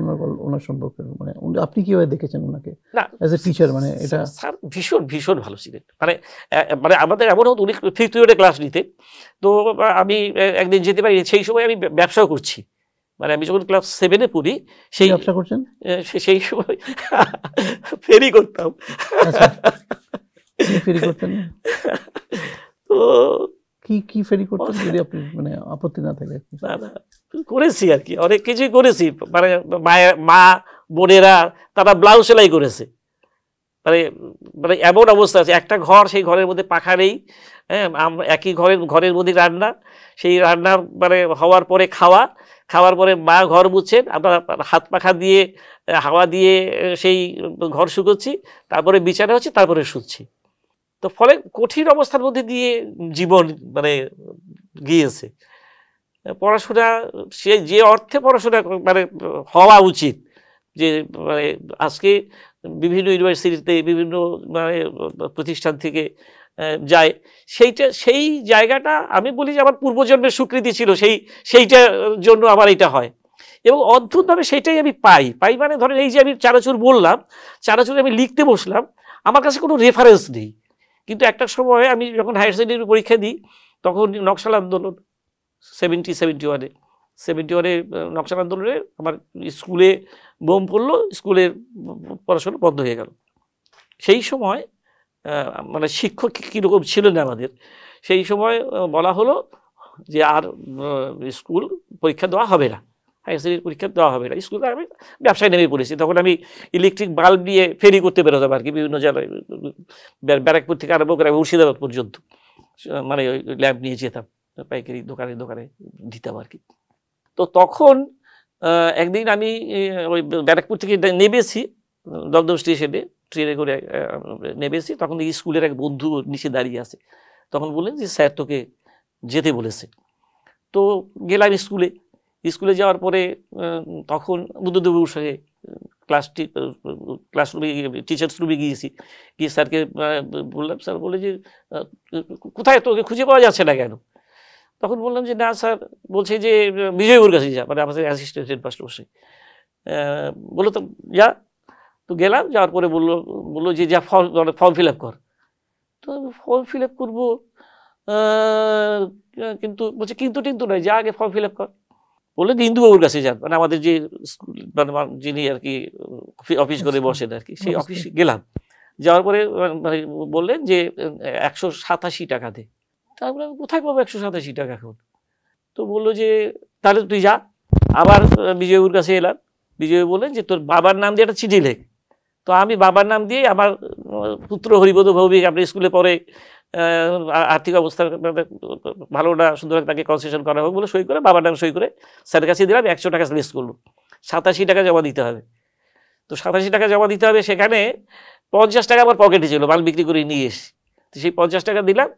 ওনার সম্পর্কে, মানে আপনি কিভাবে দেখেছেন ওনাকে না অ্যাজ এ টিচার? মানে এটা স্যার ভীষণ ভীষণ ভালো ছিলেন, মানে মানে আমাদের এমন হতো উনি ফিফথ ইয়ারে ক্লাস নিতেন। তো আমি একদিন যেতে পারি, সেই সময় আমি ব্যবসাও করছি, মানে আমি যখন ক্লাস 7-এ পড়ি সেই ব্যবসা করছেন, সেই সময় ফেরি করতাম। আচ্ছা ফেরি করতেন, তো কি কি ফেরি করতেন যদি আপনি মানে আপত্তি না থাকে? না না করেছি আর কি, অনেক কিছুই করেছি, মানে মা বোনেরা তারা ব্লাউজ সেলাই করেছে, মানে মানে এমন অবস্থা আছে, একটা ঘর, সেই ঘরের মধ্যে পাখা নেই, হ্যাঁ, আমরা একই ঘরের মধ্যে রান্না, সেই রান্নার মানে হওয়ার পরে খাওয়ার পরে মা ঘর মুছছেন, আমরা হাত পাখা দিয়ে হাওয়া দিয়ে সেই ঘর শুকোচ্ছি, তারপরে বিছানা হচ্ছে, তারপরে শুচ্ছি। তো ফলে কঠিন অবস্থার মধ্যে দিয়ে জীবন মানে গিয়েছে। পড়াশোনা সে যে অর্থে পড়াশোনা মানে হওয়া উচিত, যে মানে আজকে বিভিন্ন ইউনিভার্সিটিতে বিভিন্ন মানে প্রতিষ্ঠান থেকে যায়, সেই জায়গাটা আমি বলি যে আমার পূর্বজন্মের স্বীকৃতি ছিল, সেইটার জন্য আমার এটা হয়, এবং অদ্ভুতভাবে সেইটাই আমি পাই মানে ধরেন এই যে আমি চানাচুর বললাম, চানাচুর আমি লিখতে বসলাম, আমার কাছে কোনো রেফারেন্স নেই, কিন্তু একটা সময় আমি যখন হায়ার সেকেন্ডারি পরীক্ষা দিই, তখন নকশাল আন্দোলন 71-এ নকশাল আন্দোলনে আমার স্কুলে বোম পড়লো, স্কুলের পড়াশোনা বন্ধ হয়ে গেল। সেই সময় মানে শিক্ষক কীরকম ছিলেন আমাদের, সেই সময় বলা হলো যে আর স্কুল পরীক্ষা দেওয়া হবে না, হায়ার সেকেন্ডারি পরীক্ষা দেওয়া হবে না। স্কুলে আমি ব্যবসায় নেমে পড়েছি, তখন আমি ইলেকট্রিক বাল্ব নিয়ে ফেরি করতে বেরোতাম আর কি, বিভিন্ন জেলায়, ব্যারাকপুর থেকে আরম্ভ করে মুর্শিদাবাদ পর্যন্ত, মানে ওই ল্যাম্প নিয়ে যেতাম, পাইকারি দোকানে দিতাম আর কি। তো তখন একদিন আমি ওই ব্যারাকপুর থেকে নেমেছি, দমদম স্টেশনে ট্রেনে করে নেমেছি, তখন স্কুলের এক বন্ধু নিচে দাঁড়িয়ে আছে, তখন বললেন যে স্যার তোকে যেতে বলেছে। তো গেলাম স্কুলে যাওয়ার পরে তখন বুদ্ধদেববাবুর সঙ্গে ক্লাসরুমে টিচার্স রুমে গিয়েছি, গিয়ে স্যারকে বললাম, স্যার বলে যে কোথায়, তোকে খুঁজে পাওয়া যাচ্ছে না কেন? তখন বললাম যে না স্যার, বলছে যে বিজয়বাবুর কাছে যা, মানে আমাদের অ্যাসিস্ট্যান্ট হেডমাস্টার বসে বললো, তো যা। তো গেলাম, যাওয়ার পরে বললো যে যা ফর্ম ফিল আপ কর। তো আমি ফর্ম ফিল আপ করবো, কিন্তু বলছে কিন্তু নয়, যা আগে ফর্ম ফিল আপ কর। বললেন ইন্দুবাবুর কাছে যান, মানে আমাদের যে স্কুল মানে যিনি আর কি অফিস করে বসেন আর কি, সেই অফিসে গেলাম। যাওয়ার পরে মানে বললেন যে 187 টাকা দে। তারপরে আমি কোথায় পাবো 187 টাকা এখন? তো বললো যে তাহলে তুই যা। আবার বিজয়বাবুর কাছে এলাম, বিজয়বাবু বললেন যে তোর বাবার নাম দিয়ে একটা চিঠি লেখ। তো আমি বাবার নাম দিয়ে, আমার পুত্র হরিপদ ভৌমিক আপনার স্কুলে পড়ে, আর্থিক অবস্থা ভালো না, সুন্দর তাকে কনসেশন করা হোক বলে সই করে, বাবার নাম সই করে স্যারের কাছে দিলাম। 100 টাকা লিস্ট করলো, 87 টাকা জমা দিতে হবে। তো 87 টাকা জমা দিতে হবে, সেখানে 50 টাকা আমার পকেটে ছিল, মাল বিক্রি করে নিয়ে এসে। তো সেই 50 টাকা দিলাম।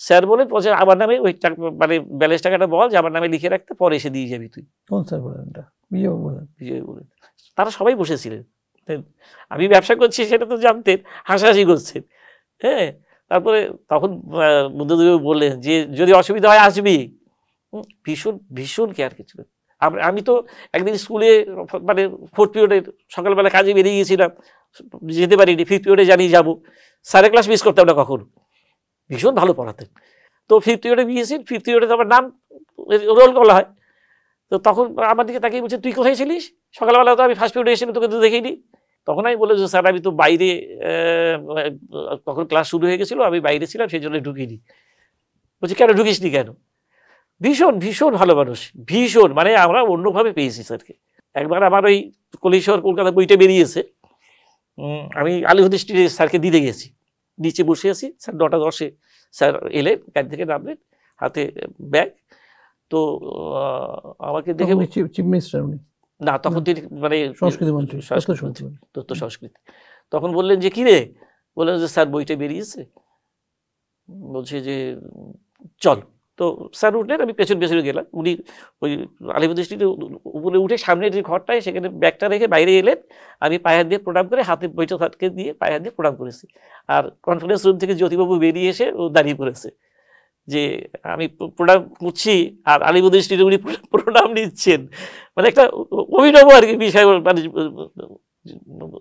স্যার বলে আমার নামে ওই মানে ব্যালেন্স টাকাটা বল, যে আমার নামে লিখে রাখতে, পরে এসে দিয়ে যাবি তুই। কোন স্যার বলেন এটা? বিজয়বাবু বলেন। তারা সবাই বসেছিলেন, আমি ব্যবসা করছি সেটা তো জানতেন, হাসাহাসি করছেন। হ্যাঁ, তারপরে তখন বুদ্ধদেব বললেন যে যদি অসুবিধা হয় আসবি। ভীষণ ভীষণ কেয়ার ছিলেন। আমি তো একদিন স্কুলে মানে 4th পিরিয়ডে সকালবেলা কাজে বেরিয়ে গিয়েছিলাম, যেতে পারিনি, 5th পিরিয়ডে জানিয়ে যাবো, স্যারের ক্লাস মিস করতাম না কখনো, ভীষণ ভালো পড়াতেন। তো 5th পিরিয়ডে গিয়েছি, 5th পিরিয়ডে তো আমার নাম রোল করা হয়। তো তখন আমার দিকে তাকিয়ে বলছে তুই কোথায় ছিলিস? সকালবেলা তো আমি ফার্স্ট পিরিয়ডে এসে তোকে তো দেখিনি। তখন আমি বলে যে স্যার আমি তো বাইরে, তখন ক্লাস শুরু হয়ে গেছিলো, আমি বাইরে ছিলাম, সেই জন্য ঢুকিনি। বলছি কেন ঢুকিসনি কেন? ভীষণ ভীষণ ভালো মানুষ, ভীষণ, মানে আমরা অন্যভাবে পেয়েছি স্যারকে। একবার আমার ওই কলিশহর কলকাতা বইটা বেরিয়েছে, আমি আলিহদি স্ট্রিটে স্যারকে দিতে গেছি, নিচে বসে আছি, স্যার 9টা 10-এ স্যার এলেন, গাড়ি থেকে নামলেন, হাতে ব্যাগ। তো আমাকে দেখে, চিফ মিনিস্টার উনি না তখন তিনি মানে সংস্কৃতি মন্ত্রী, তথ্য সংস্কৃতি, তখন বললেন যে কি রে? বললেন যে স্যার বইটা বেরিয়েছে, বলছে যে চল। তো স্যার উঠলেন, আমি পেছনে গেলাম। উনি ওই আলিপুর স্ট্রিটে উপরে উঠে সামনের যে ঘরটায়, সেখানে ব্যাগটা রেখে বাইরে এলেন। আমি পায়ে হাত দিয়ে প্রণাম করে, হাতে বইটা হাতকে দিয়ে পায়ে হাত দিয়ে প্রণাম করেছি। আর কনফারেন্স রুম থেকে জ্যোতিবাবু বেরিয়ে এসে ও দাঁড়িয়ে পড়েছে। যে আমি প্রণাম করছি আর আলিবুদ্দিন স্টেডিয়াম উনি প্রণাম নিচ্ছেন, মানে একটা অভিনব আর কি বিষয় মানে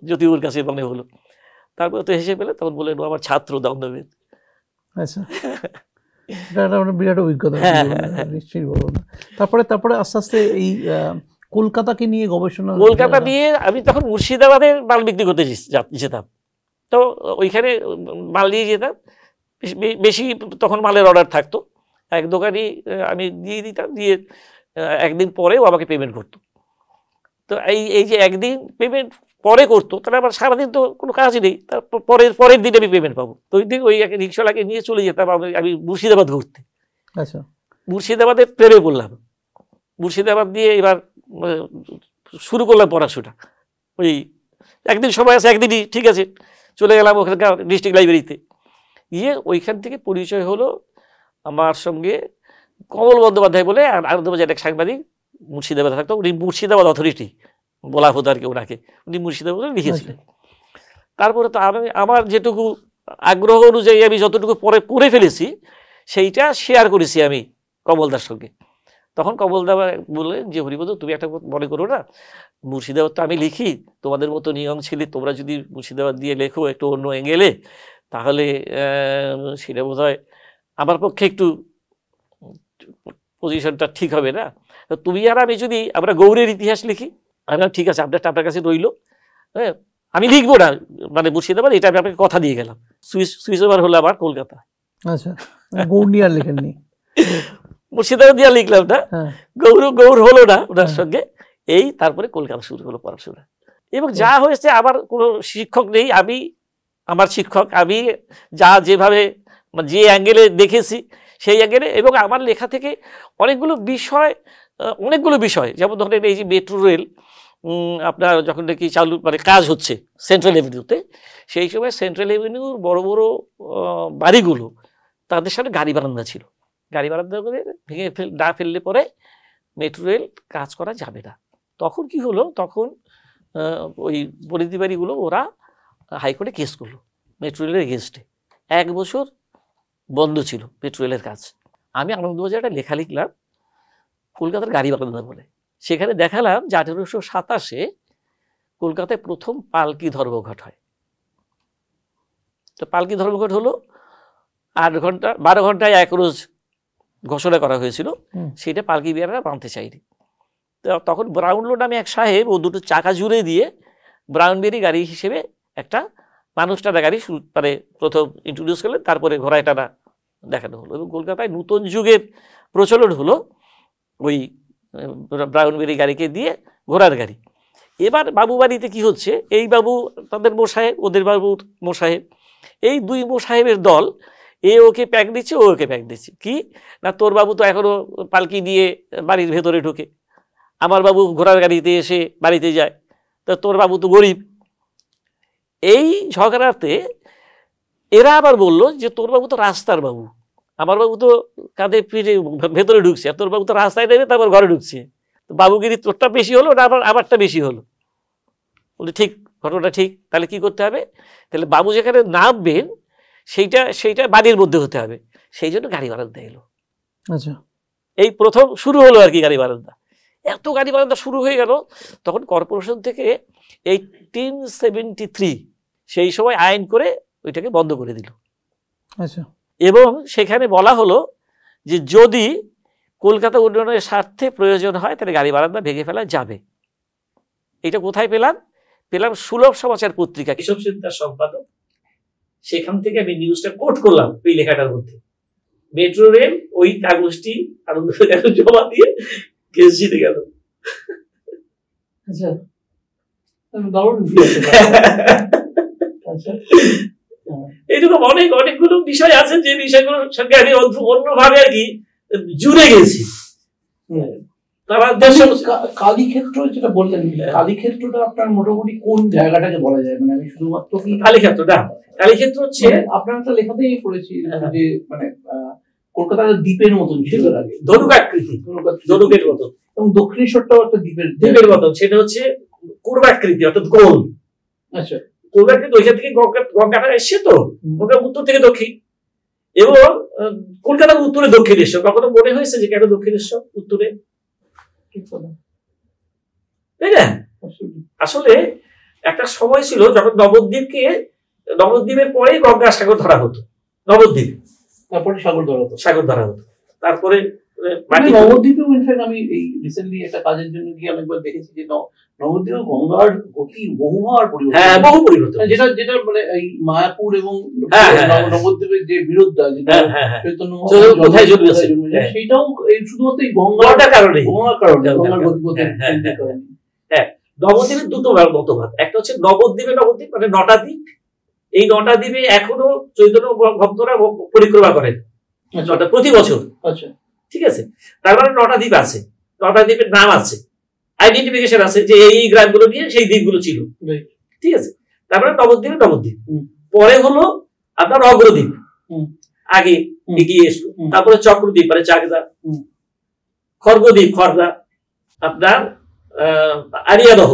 জ্যোতিবাবুর কাছে মনে হলো। তারপরে তো হেসে পেলে, তখন বললেন আমার ছাত্র দণ্ডবেদ। আচ্ছা, এটা একটা বিরাট অভিজ্ঞতা, নিশ্চয়ই বলবো না। তারপরে আস্তে আস্তে এই কলকাতাকে নিয়ে গবেষণা, কলকাতা নিয়ে আমি তখন মুর্শিদাবাদে মাল বিক্রি করতে যেতাম, তো ওইখানে মাল নিয়ে যেতাম, বেশি তখন মালের অর্ডার থাকতো, এক দোকানই আমি দিয়ে দিতাম, দিয়ে একদিন পরেও আমাকে পেমেন্ট করতো। তো এই যে একদিন পেমেন্ট পরে করতো, তাহলে আমার সারাদিন তো কোনো কাজই নেই, তারপর পরের দিন আমি পেমেন্ট পাবো। তো ওই দিন ওই রিক্সাওয়ালাকে নিয়ে চলে যেতাম আমি মুর্শিদাবাদ ঘুরতে। আচ্ছা, মুর্শিদাবাদে প্রেমে পড়লাম, মুর্শিদাবাদ দিয়ে এবার শুরু করলাম পড়াশোনা। ওই একদিন সময় আছে, একদিনই ঠিক আছে চলে গেলাম ওখানকার ডিস্ট্রিক্ট লাইব্রেরিতে, গিয়ে ওইখান থেকে পরিচয় হলো আমার সঙ্গে কমল বন্দ্যোপাধ্যায় বলে আনন্দবাজার এক সাংবাদিক মুর্শিদাবাদে থাকতো, উনি মুর্শিদাবাদ অথরিটি বলা হতো আর কি ওনাকে, উনি মুর্শিদাবাদে লিখেছিলেন। তারপরে তো আমার যেটুকু আগ্রহ অনুযায়ী আমি যতটুকু পরে পড়ে ফেলেছি সেইটা শেয়ার করেছি আমি কমলদার সঙ্গে। তখন কমলদা বললেন যে হরিপদ তুমি একটা মনে করো না, মুর্শিদাবাদ তো আমি লিখি, তোমাদের মতো নিয়ম ছিল, তোমরা যদি মুর্শিদাবাদ দিয়ে লেখো একটু অন্য অ্যাঙ্গেলে, তাহলে সেটা বোধ হয় আমার পক্ষে একটু পজিশনটা ঠিক হবে না। তুমি আর আমি যদি আমরা গৌড়ের ইতিহাস লিখি, আমি ঠিক আছে আপনার কাছে রইল, হ্যাঁ আমি লিখবো না মানে মুর্শিদাবাদ, এটা আমি আপনাকে কথা দিয়ে গেলাম। সুইচ ওভার হলো আবার কলকাতা। আচ্ছা, গৌড় নিয়ে আর লেখেননি? মুর্শিদাবাদ দিয়ে লিখলাম না, গৌড় হলো না ওনার সঙ্গে। এই তারপরে কলকাতা শুরু হলো পড়াশোনা। এবং যা হয়েছে, আমার কোনো শিক্ষক নেই, আমি আমার শিক্ষক, আমি যেভাবে যে অ্যাঙ্গেলে দেখেছি সেই অ্যাঙ্গেলে। এবং আমার লেখা থেকে অনেকগুলো বিষয় যেমন ধরেন এই যে মেট্রো রেল আপনার যখন নাকি চালু মানে কাজ হচ্ছে সেন্ট্রাল এভিনিউতে, সেই সময় সেন্ট্রাল এভিনিউর বড় বড় বাড়িগুলো তাদের সামনে গাড়ি বারান্দা ছিল, গাড়ি বারান্দা করে ভেঙে না ফেললে পরে মেট্রো রেল কাজ করা যাবে না। তখন কি হলো, তখন ওই পরিধি বাড়িগুলো ওরা হাইকোর্টে কেস করলো মেট্রো রেলের এগেনস্টে। 1 বছর বন্ধ ছিল মেট্রো রেলের কাজ। আমি আনন্দবাজারে একটা লেখা লিখলাম কলকাতার গাড়ি বারান্দা বলে, সেখানে দেখালাম যে 1827-এ কলকাতায় প্রথম পালকি ধর্মঘট হয়। তো পালকি ধর্মঘট হলো 12 ঘন্টায় 1 রোজ ঘোষণা করা হয়েছিল, সেটা পালকি বিহাররা মানতে চাইনি। তো তখন ব্রাউনলো নামে এক সাহেব ও দুটো চাকা জুড়ে দিয়ে ব্রাউনবেরি গাড়ি হিসেবে একটা মানুষ টানা গাড়ি মানে প্রথম ইন্ট্রোডিউস করলেন, তারপরে ঘোড়ায় টানা দেখানো হলো। এবং কলকাতায় নতুন যুগের প্রচলন হলো ওই ব্রাউনবেরি গাড়িকে দিয়ে ঘোড়ার গাড়ি। এবার বাবু বাড়িতে কি হচ্ছে, এই বাবু তাদের মোসাহেব, ওদের বাবুর মোসাহেব, এই 2 মোসাহেবের দল, এ ওকে প্যাক দিচ্ছে, ও ওকে প্যাক দিচ্ছে। কি না, তোর বাবু তো এখনো পালকি দিয়ে বাড়ির ভেতরে ঢোকে, আমার বাবু ঘোড়ার গাড়িতে এসে বাড়িতে যায়, তো তোর বাবু তো গরিব। এই ঝগড়াতে এরা আবার বলল যে তোর বাবু তো রাস্তার বাবু, আমার বাবু তো কাঁধে পিঠে ভেতরে ঢুকছে, আর তোর বাবু তো রাস্তায় নেবে তারপর ঘরে ঢুকছে, তো বাবুগিরি তোরটা বেশি হলো না আমারটা বেশি হলো। বলি ঠিক, ঘটনাটা ঠিক, তাহলে কি করতে হবে, তাহলে বাবু যেখানে নামবেন সেইটা বাড়ির মধ্যে হতে হবে, সেই জন্য গাড়ি বারান্দা এলো। আচ্ছা, এই প্রথম শুরু হলো আর কি গাড়ি বারান্দা। এত গাড়ি বারান্দা শুরু হয়ে গেল, তখন কর্পোরেশন থেকে 1873 সেই সময় আইন করে ওইটাকে বন্ধ করে দিল। আচ্ছা, এবং সেখানে বলা হলো যে যদি কলকাতা উন্নয়নের স্বার্থে প্রয়োজন হয় তাহলে গাড়ি বারান্দা ভেঙে ফেলা যাবে। এটা কোথায় পেলাম সুলভ সমাচার পত্রিকা, কেশব সেন তার সম্পাদক, সেখান থেকে আমি নিউজটা কোট করলাম ওই লেখাটার মধ্যে। মেট্রো রেল ওই কাগজটি আনন্দবাজারে জমা দিয়ে কেস জিতে গেল। আচ্ছা, দারুণ। এইরকম অনেকগুলো বিষয় আছে যে বিষয়গুলোর সঙ্গে আমি অন্যভাবে আর কি জুড়ে গেছি। কালীক্ষেত্র যেটা বললেন, কালীক্ষেত্রটা আপনার মোটামুটি কোন জায়গাটাকে বলা যায়? মানে আমি শুধুমাত্র কি কালীক্ষেত্র হচ্ছে আপনার একটা লেখাতেই পড়েছি যে মানে কলকাতার দ্বীপের মতন ছিল আগে, ধনুকের মতন, এবং দক্ষিণেশ্বরটাও একটা দ্বীপের মতন, সেটা হচ্ছে পূর্বাকৃতি অর্থাৎ গোল। আচ্ছা, পূর্বাকৃতি ওইখান থেকে গঙ্গাটা এসছে, তো গঙ্গা উত্তর থেকে দক্ষিণ, এবং কলকাতার উত্তরে দক্ষিণেশ্বর। কখনো মনে হয়েছে যে কেন দক্ষিণেশ্বর উত্তরে, তাই না? আসলে একটা সময় ছিল যখন নবদ্বীপের পরেই গঙ্গাসাগর ধরা হতো, নবদ্বীপ, তারপরে সাগর ধরা হতো। তারপরে নবদ্বীপেও ইনফ্যাক্ট আমি এই রিসেন্টলি একটা কাজের জন্য গিয়ে অনেকবার দেখেছি যে নবদ্বীপে গঙ্গার গতি বহুবার পরিবর্তন। হ্যাঁ, বহু পরিবর্তন। যেটা মানে এই মায়াপুর এবং নবদ্বীপের যে বিরোধটা, চৈতন্য কোথায় জন্মেছে, সেইটাও এই শুধুমাত্র এই গঙ্গার কারণে, গঙ্গার গতিপথের কারণে। হ্যাঁ, নবদ্বীপের দুটো মতবাদ। একটা হচ্ছে নবদ্বীপ মানে 9টা দ্বীপ। এই 9টা দ্বীপে এখনো চৈতন্য ভক্তরা পরিক্রমা করেন প্রতি বছর। আচ্ছা, ঠিক আছে। তার মানে 9টা দ্বীপ আছে, 9টা দ্বীপের নাম আছে, আইডেন্টিফিকেশন আছে যে এই গ্রামগুলো নিয়ে সেই দ্বীপগুলো ছিল। ঠিক আছে। তারপরে নবদ্বীপ, পরে হলো আপনার অগ্রদ্বীপ, আগে এগিয়ে এসলো। তারপরে চক্রদ্বীপ মানে চাকদা, খড়গদ্বীপ খড়দা, আপনার আরিয়াদহ।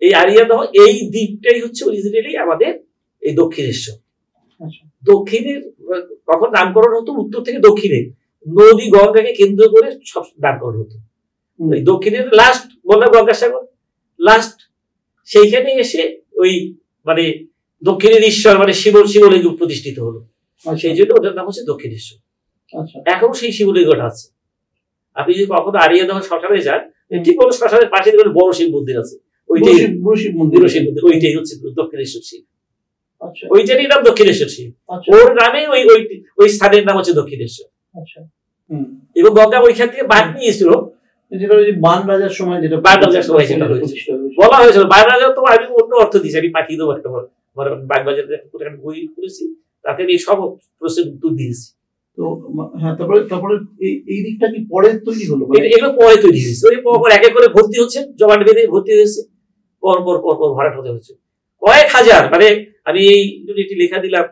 এই আরিয়াদহ এই দ্বীপটাই হচ্ছে অরিজিনালি আমাদের এই দক্ষিণেশ্বর। দক্ষিণের কখন নামকরণ হতো, উত্তর থেকে দক্ষিণে নদী গঙ্গাকে কেন্দ্র করে সব নামকরণ হতো। ওই দক্ষিণের লাস্ট বললাম গঙ্গাসাগর, লাস্ট সেইখানে এসে ওই মানে দক্ষিণের ঈশ্বর মানে শিবলিঙ্গ প্রতিষ্ঠিত হলো। সেই জন্য ওটার নাম হচ্ছে দক্ষিণেশ্বর। এখনো সেই শিবলিঙ্গটা আছে। আপনি যদি কখনো আরিয়াদহ শ্মশানে যান, ঠিক বড় শ্মশানের পাশে বড় শিব মন্দির আছে, ওইটাই ওইটাই হচ্ছে দক্ষিণেশ্বর শিব। ওইটারই নাম দক্ষিণেশ্বর শিব। ওর নামে ওই স্থানের নাম হচ্ছে দক্ষিণেশ্বর। এবং গঙ্গা ওইখান থেকে বাদ নিয়েছিল, বান রাজার সময় বলা হয়েছিল। বান রাজা তো আমি অন্য অর্থ দিয়েছি, আমি পাঠিয়ে দেবো একটা বাগবাজার বই করেছি, তাতে আমি সব প্রশ্নের উত্তর দিয়েছি। তো হ্যাঁ, তারপরে এই দিকটা কি পরে তৈরি হলো? এগুলো পরে তৈরি হয়েছে। ওই পর এক এক করে ভর্তি হচ্ছে, জমাট বেঁধে ভর্তি হয়েছে, পর ভরাট হতে হচ্ছে কয়েক হাজার। মানে আমি এই একটি লেখা দিলাম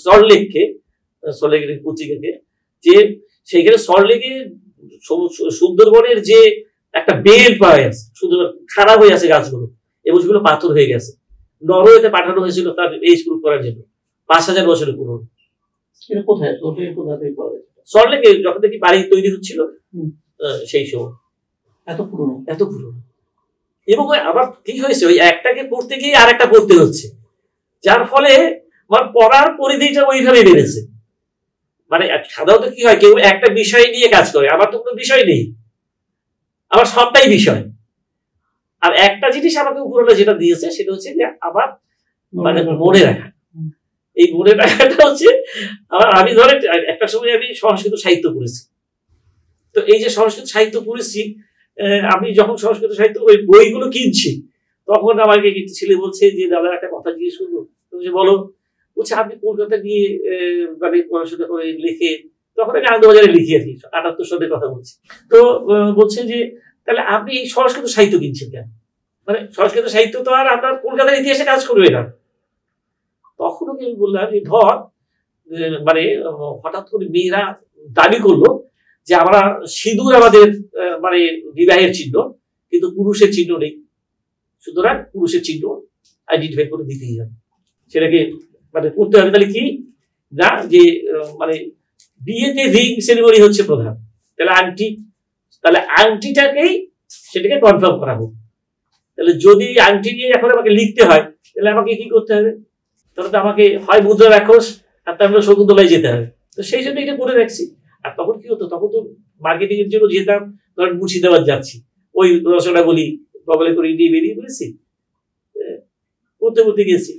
সল্টলেককে, সল্টলেকের পত্রিকাকে, যে সেইখানে সল্টলেকে সুন্দরবনের যে একটা বেল পাওয়া গেছে, সুন্দরবন খারাপ হয়ে আছে গাছগুলো, এবং সেগুলো পাথর হয়ে গেছে। নরওয়েতে পাঠানো হয়েছিল তার এই প্রুফ করার জন্য, 5000 বছরের পুরনো। সল্টলেকে যখন দেখি বাড়ি তৈরি হচ্ছিল সেই সময়, এত পুরনো। এবং আবার কি হয়েছে, ওই একটাকে পড়তে গিয়ে আর একটা পড়তে হচ্ছে, যার ফলে আমার পড়ার পরিধিটা ওইভাবে বেড়েছে। মানে সাধারণত কি হয়, কেউ একটা বিষয় নিয়ে কাজ করে, আমার তো কোনো বিষয় নেই, আমার সবটাই বিষয়। আর একটা জিনিস আমাকে উপরওয়ালা যেটা দিয়েছে সেটা হচ্ছে যে আমার মানে মনে রাখা। এই মনে রাখাটা হচ্ছে আমি ধরেন একটা সময় আমি সংস্কৃত সাহিত্য পড়েছি। তো এই যে সংস্কৃত সাহিত্য পড়েছি, আমি যখন সংস্কৃত সাহিত্য ওই বইগুলো কিনছি, তখন আমাকে কিছু ছেলে বলছে যে দাদা একটা কথা জিজ্ঞেস করবো। বলো। বলছে আপনি কলকাতা গিয়ে মানে পড়াশোনা করে লিখে, তখন আমি আনন্দবাজারে লিখি আর কি, 78 সালের কথা বলছি। তো বলছে যে তাহলে আপনি এই সংস্কৃত সাহিত্য কিনছেন কেন? মানে সংস্কৃত সাহিত্য তো আর আপনার কলকাতার ইতিহাসে কাজ করবে না। তখন আমি বললাম যে ধর মানে হঠাৎ করে মেয়েরা দাবি করলো যে আমরা সিঁদুর আমাদের মানে বিবাহের চিহ্ন, কিন্তু পুরুষের চিহ্ন নেই, সুতরাং পুরুষের চিহ্ন আইডেন্টিফাই করে দিতেই হবে, সেটাকে মানে করতে হবে। তাহলে কি না, যে মানে বিয়েতে রিং সেরিমনি হচ্ছে প্রধান, তাহলে তাহলে আংটিটাকেই সেটাকে কনফার্ম করা হোক। তাহলে যদি আংটি নিয়ে এখন আমাকে লিখতে হয়, তাহলে আমাকে কি করতে হবে? তাহলে তো আমাকে হয় মুদ্রা রাখোস, আর তারপরে শকুন্তলায় যেতে হবে। তো সেই জন্য এটা করে রাখছি। আর তখন কি হতো, তখন তো মার্কেটিং এর জন্য যেতাম, ধরেন মুর্শিদাবাদ যাচ্ছি, ওই রচনাগুলি বগলে করে নিয়ে বেরিয়ে পড়েছি, পড়তে গেছি।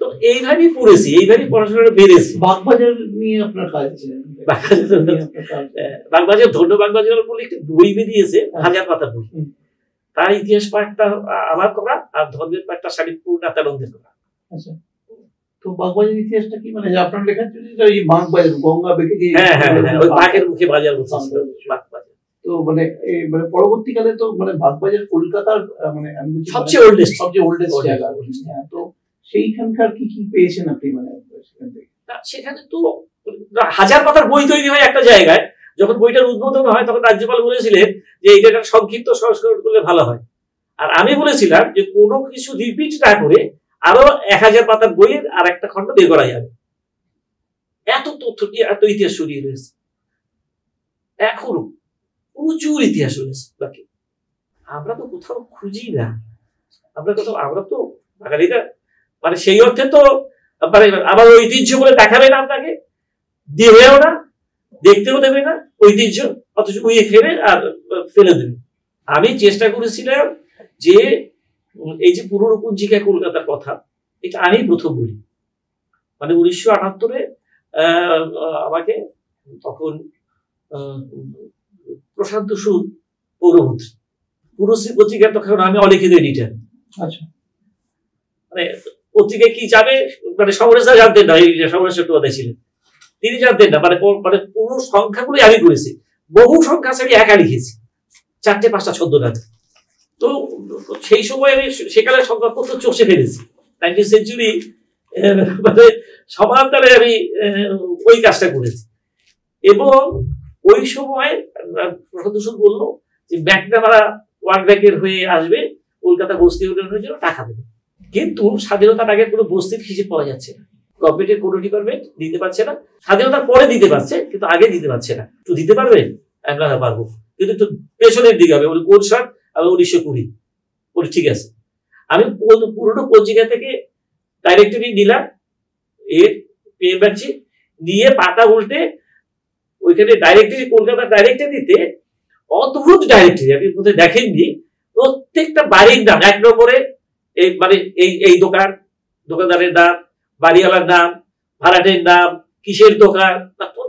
তো এইভাবেই পড়েছি, এইভাবেই পড়াশোনাটা বেড়েছি। বাগবাজার নিয়ে আপনার কাজ ছিল? বাগবাজার ধন্য বাগবাজার বলে একটি বই বেরিয়েছে, 1000 পাতার বই। তার ইতিহাস পাঠটা আমার করা, আর ধর্মের পাঠটা শালিকপুর নাতানন্দের করা। আচ্ছা, তো বাগবাজার ইতিহাসটা কি, মানে আপনার লেখা ছিল এই বাগবাজার, গঙ্গা বেঁকে গিয়ে ওই বাঘের মুখে বাজার বলছে। তো মানে পরবর্তীকালে তো মানে বাগবাজার কলকাতার মানে সবচেয়ে ওল্ডেস্ট জায়গা। তো সেইখানকার কি কি পেয়েছেন আপনি, মানে সেখান থেকে? সেখানে তো 1000 পাতার বই তৈরি হয় একটা জায়গায়। যখন বইটার উদ্বোধন হয়, তখন রাজ্যপাল বলেছিলেন যে এটা সংক্ষিপ্ত সংস্করণ করলে ভালো হয়। আর আমি বলেছিলাম যে কোনো কিছু রিপিট না করে আরো 1000 পাতার বইয়ের আর একটা খন্ড বের করা যাবে। এত তথ্য, এত ইতিহাস ছড়িয়ে রয়েছে, এখনো প্রচুর ইতিহাস রয়েছে বাকি। আমরা তো কোথাও খুঁজি না, আমরা তো বাঙালিরা মানে সেই অর্থে তো মানে আমার ঐতিহ্য বলে দেখাবে না, আপনাকে দেবেও না, দেখতেও দেবে না ঐতিহ্য, অথচ উইয়ে ফেলে আর ফেলে দেবে। আমি চেষ্টা করেছিলাম যে এই যে পুরনো পঞ্জিকা কলকাতার কথা, এটা আমি প্রথম বলি। মানে 1978-এ আমাকে তখন প্রশান্ত সুদ পৌরমন্ত্রী, পুরশ্রী পত্রিকা তখন আমি অলিখিত এডিটার। আচ্ছা, মানে পত্রিকায় কি যাবে মানে সমরেশ দা জানতেন না, এই সমরেশ চট্টোপাধ্যায় ছিলেন, তিনি জানতেন না। মানে মানে পুরো সংখ্যাগুলোই আমি করেছি, বহু সংখ্যা আছে আমি একা লিখেছি, 4-5টা ছদ্মনামে। তো সেই সময় আমি সেকালে সংবাদপত্র চষে ফেলেছি, 19th সেঞ্চুরি মানে সমান্তরে আমি ওই কাজটা করেছি। এবং ওই সময় প্রশান্ত সুদ বললো যে ম্যাকনামারা ওয়ার্ল্ড ব্যাংকের হয়ে আসবে, কলকাতা বস্তি উন্নয়নের জন্য টাকা দেবে। কিন্তু স্বাধীনতার আগে কোনো বস্তির হিসেবে পাওয়া যাচ্ছে না, গভর্নমেন্টের কোনো ডিপার্টমেন্ট দিতে পারছে না। স্বাধীনতার পরে দিতে পারছে, কিন্তু আগে দিতে পারছে না। তো দিতে পারবে, আমরা পারবো, কিন্তু একটু পেছনের দিকে হবে। কোন সাল? আমি 1920। বলি ঠিক আছে। আমি পুরোনো পত্রিকা থেকে ডাইরেক্টরি নিলাম, পেয়ে পাচ্ছি, নিয়ে পাতা উল্টে ওইখানে ডাইরেক্টরি, কলকাতার ডাইরেক্টরিতে অদ্ভুত ডাইরেক্টরি, আপনি কোথায় দেখেননি। প্রত্যেকটা বাড়ির নাম 1 নম্বরে, মানে এই দোকানদারের নাম, বাড়িওয়ালার নাম, ভাড়াটের নাম, কিসের দোকান,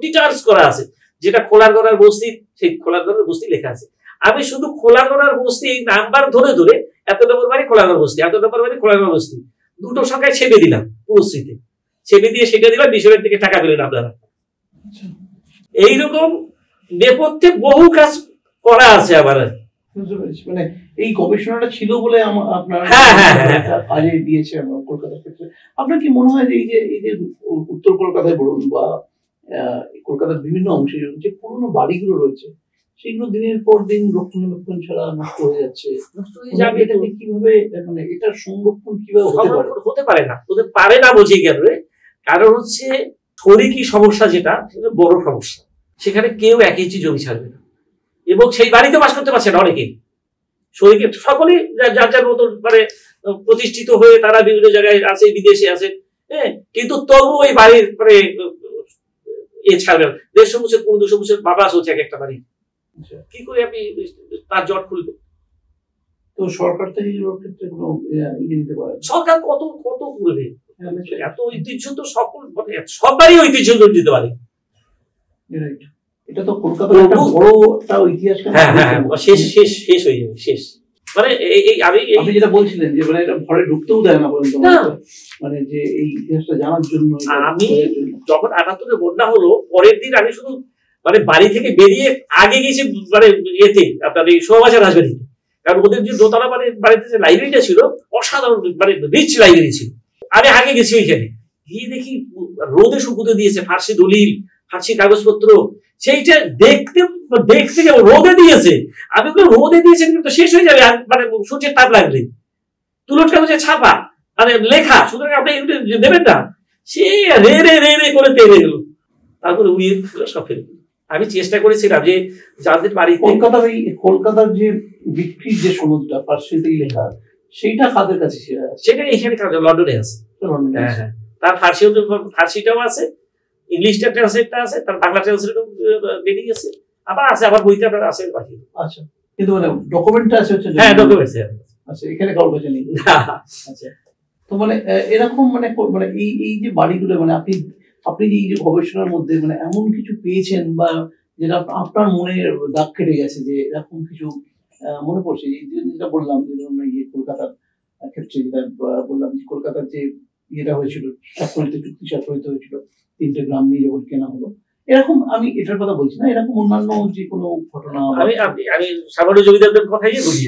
ডিটেইলস করা আছে। যেটা খোলারগড়ার বস্তি, সেই খোলারগড়ার বস্তি লেখা আছে। আমি শুধু খোলাগড়ার বস্তি এই নাম্বার ধরে ধরে, এত নম্বর বাড়ি খোলাগড় বস্তি, এত নম্বর বাড়ি খোলাগড় বস্তি, দুটো সংখ্যায় ছেপে দিলাম পুরস্মৃতি, ছেপে দিয়ে সেটা দিলাম, মিশরের থেকে টাকা পেলেন আপনারা। এইরকম নেপথ্যে বহু কাজ করা আছে আমার। মানে এই গবেষণাটা ছিল বলে আপনার কাজে দিয়েছে কলকাতার ক্ষেত্রে। আপনার কি মনে হয় যে এই যে উত্তর কলকাতায় বলুন বা কলকাতার বিভিন্ন অংশে যে পুরোনো বাড়িগুলো রয়েছে, সেগুলো দিনের পর দিন রক্ষণাবেক্ষণ ছাড়া নষ্ট হয়ে যাচ্ছে, এটাকে কিভাবে, মানে এটার সংরক্ষণ কিভাবে হতে পারে না, পারে না বুঝে গেল। কারণ হচ্ছে শরিকি সমস্যা, যেটা বড় সমস্যা, সেখানে কেউ 1 ইঞ্চি জমি ছাড়বে না, এবং সেই বাড়িতে বাস করতে পারছে না অনেকেই। শরিকে সকলেই যার যার মতো মানে প্রতিষ্ঠিত হয়ে তারা বিভিন্ন জায়গায় আছে, বিদেশে আছে, হ্যাঁ, কিন্তু তবু ওই বাড়ির মানে ছাড়বে না। 150 বছর 200 বছর বাবা চলছে এক একটা বাড়ি, কি করে আপনি তার জট খুলবে? তো সরকার থেকে ক্ষেত্রে কোনো ইয়ে দিতে পারে? সরকার কত কত করবে? এত ঐতিহ্য তো সকল মানে সবারই ঐতিহ্য দিতে পারে। এটা তো কলকাতার একটা বড় একটা ইতিহাস। শেষ শেষ শেষ হয়ে যাবে, শেষ। মানে এই আপনি যেটা বলছিলেন যে মানে এটা ঘরে ঢুকতেও দেয় না পর্যন্ত, মানে যে এই ইতিহাসটা জানার জন্য। আমি যখন 78-এ বন্যা হলো, পরের দিন আমি শুধু মানে বাড়ি থেকে বেরিয়ে আগে গেছি মানে এতে আপনার এই শোভাবাজার রাজবাড়িতে, কারণ ওদের যে দোতলা মানে বাড়িতে যে লাইব্রেরিটা ছিল, অসাধারণ মানে রিচ লাইব্রেরি ছিল। আমি আগে গেছি ওইখানে, গিয়ে দেখি রোদে শুকুতে দিয়েছে ফার্সি দলিল, ফার্সি কাগজপত্র, সেইটা দেখতে দেখতে রোদে দিয়েছে। আমি রোদে দিয়েছে কিন্তু শেষ হয়ে যাবে মানে সূর্যের তাপ লাগলে, তুলট কাগজে ছাপা মানে লেখা, সুতরাং আপনি দেবেন না। সে রে রে রে রে করে তেড়ে গেল, তারপরে উড়িয়ে সব ফেলে। আমি চেষ্টা করেছিলাম যে যাদের বাড়ি কলকাতার যে বিক্রির যে সনদটা ফার্সিতেই লেখা, সেইটা কাদের কাছে? সেটা এখানে লন্ডনে আছে। হ্যাঁ, তার ফার্সিটাও আছে, ইংলিশটা ট্রান্সলেটটা আছে, তার বাংলা ট্রান্সলেটও বেরিয়ে গেছে, আবার আছে, আবার বইতে আপনার আছে বাকি। আচ্ছা, কিন্তু মানে ডকুমেন্টটা আছে হচ্ছে? হ্যাঁ, ডকুমেন্ট আছে। আচ্ছা, এখানে কারোর কাছে নেই? আচ্ছা, তো মানে এরকম মানে মানে এই যে বাড়িগুলো, মানে আপনি যে এই যে গবেষণার মধ্যে মানে এমন কিছু পেয়েছেন বা যেটা আপনার মনে দাগ কেটে গেছে, যে এরকম কিছু মনে পড়ছে? যেটা বললাম যে ধরুন কলকাতার ক্ষেত্রে যেটা বললাম, যে কলকাতার যে ইয়েটা হয়েছিল, চুক্তি স্বাক্ষরিত হয়েছিল 3টে গ্রাম নিয়ে যখন কেনা হলো, এরকম, আমি এটার কথা বলছি না, এরকম অন্যান্য যে কোনো ঘটনা। আমি সাবর্ণ জমিদারদের কথাই বলি।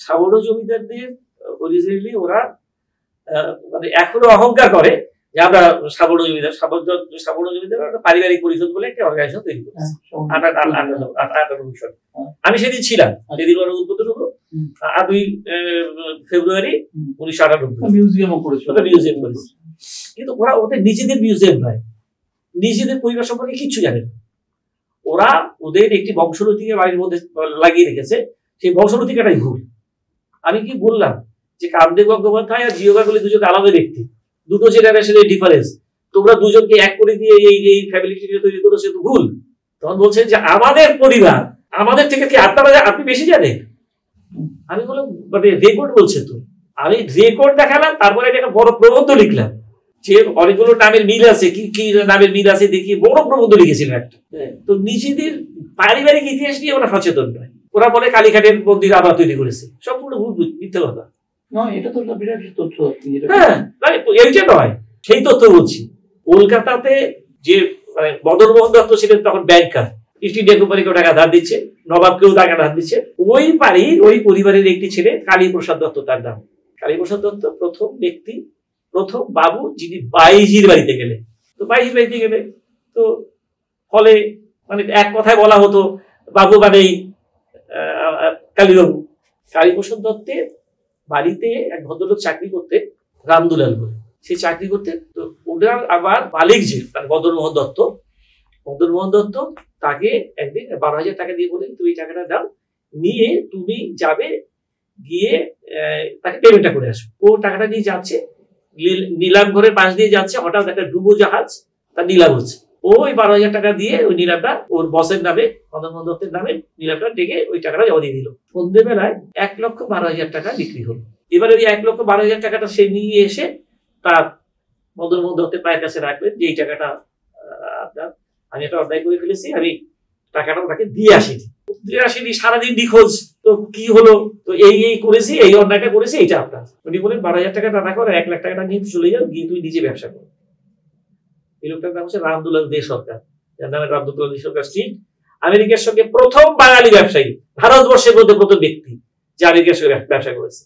সাবর্ণ জমিদারদের অরিজিনালি ওরা মানে এখনো অহংকার করে যে আমরা সাবর্ণ জমিদার। সাবর্ণ জমিদার একটা পারিবারিক পরিষদ বলে একটা অর্গানাইজেশন তৈরি করেছে 58 আমি সেদিন ছিলাম, সেদিন ওরা উদ্বোধন হলো 8 ফেব্রুয়ারি 1998। মিউজিয়ামও করেছিল। মিউজিয়াম করেছে, কিন্তু ওরা ওদের নিজেদের মিউজিয়াম নয়, নিজেদের পরিবার সম্পর্কে কিচ্ছু জানে না। ওরা ওদের একটি বংশগতিকে বাড়ির মধ্যে লাগিয়ে রেখেছে, সেই বংশগতিকাটাই ভুল। আমি কি বললাম যে কামদেব গঙ্গোপাধ্যায় আর জিও গাঙ্গুলি দুজন আলাদা ব্যক্তি, দুটো জেনারেশনের ডিফারেন্স, তোমরা দুজনকে এক করে দিয়ে এই ফ্যামিলিটিকে তৈরি করেছো, তো ভুল। তখন বলছেন যে আমাদের পরিবার, আমাদের থেকে কি আপনি বেশি জানেন? আমি বললাম মানে রেকর্ড বলছে তো, আমি রেকর্ড দেখালাম, তারপরে একটা বড় প্রবন্ধ লিখলাম যে অনেকগুলো নামের মিল আছে, কি কি নামের মিল আছে দেখিয়ে বড় প্রবন্ধ লিখেছিলাম একটা। তো নিজেদের পারিবারিক ইতিহাস নিয়ে ওরা সচেতন নয়, ওরা বলে কালীঘাটের মন্দির আবার তৈরি করেছে, সম্পূর্ণ ভুল, মিথ্যে কথা। এটা তো বিরাট তথ্য। হ্যাঁ, এইটা নয়, সেই তথ্য বলছি। কলকাতাতে যে মানে মদন মোহন দত্ত ছিলেন তখন ব্যাংকার, ইস্ট ইন্ডিয়া কোম্পানিকেও টাকা ধার দিচ্ছে, নবাবকেও টাকা ধার দিচ্ছে। ওই বাড়ির ওই পরিবারের একটি ছেলে কালীপ্রসাদ দত্ত, তার নাম কালীপ্রসাদ দত্ত, প্রথম ব্যক্তি, প্রথম বাবু যিনি বাইজির বাড়িতে গেলেন। তো বাইজির বাড়িতে গেলে তো ফলে মানে এক কথায় বলা হতো বাবু মানেই কালীবাবু। কালীপ্রসাদ দত্তের বাড়িতে এক ভদ্রলোক চাকরি করতেন, রামদুলাল বলে, সে চাকরি করতেন। তো ওনার আবার মালিক যে মদন মোহন দত্ত, মদন মোহন দত্ত তাকে একদিন 12,000 টাকা দিয়ে বলেন তুমি এই টাকাটা দাও, নিয়ে তুমি যাবে, গিয়ে তাকে পেমেন্টটা করে আসবে। ও টাকাটা নিয়ে যাচ্ছে, নিলাম ঘরের পাশ দিয়ে যাচ্ছে, হঠাৎ একটা ডুবো জাহাজ তার নিলাম হচ্ছে। ওই 12,000 টাকা দিয়ে ওই নিলামটা ওর বসের নামে, মদন মোহন দত্তের নামে নিলামটা ডেকে ওই টাকাটা জমা দিয়ে দিল। সন্ধ্যেবেলায় 1,12,000 টাকা বিক্রি হলো। এবার ওই 1,12,000 টাকাটা সে নিয়ে এসে তার মদন মোহন দত্তের পায়ের কাছে রাখবেন যে এই টাকাটা আপনার, আমি একটা অন্যায় করে ফেলেছি, আমি টাকাটা ওনাকে দিয়ে আসিনি, সারাদিন নিখোঁজ, তো কি হলো, তো এই করেছি, এই অন্যায়টা করেছি, এইটা আপনার। উনি বলেন 12,000 টাকাটা রাখো, 1,00,000 টাকাটা নিয়ে চলে যাও, গিয়ে তুই নিজে ব্যবসা করো। এই লোকটার নাম হচ্ছে রামদুলাল দে সরকার, যার নামে রামদুলাল দে সরকার স্ট্রিট। আমেরিকার সঙ্গে প্রথম বাঙালি ব্যবসায়ী, ভারতবর্ষের মধ্যে প্রথম ব্যক্তি যে আমেরিকার সঙ্গে ব্যবসা করেছে।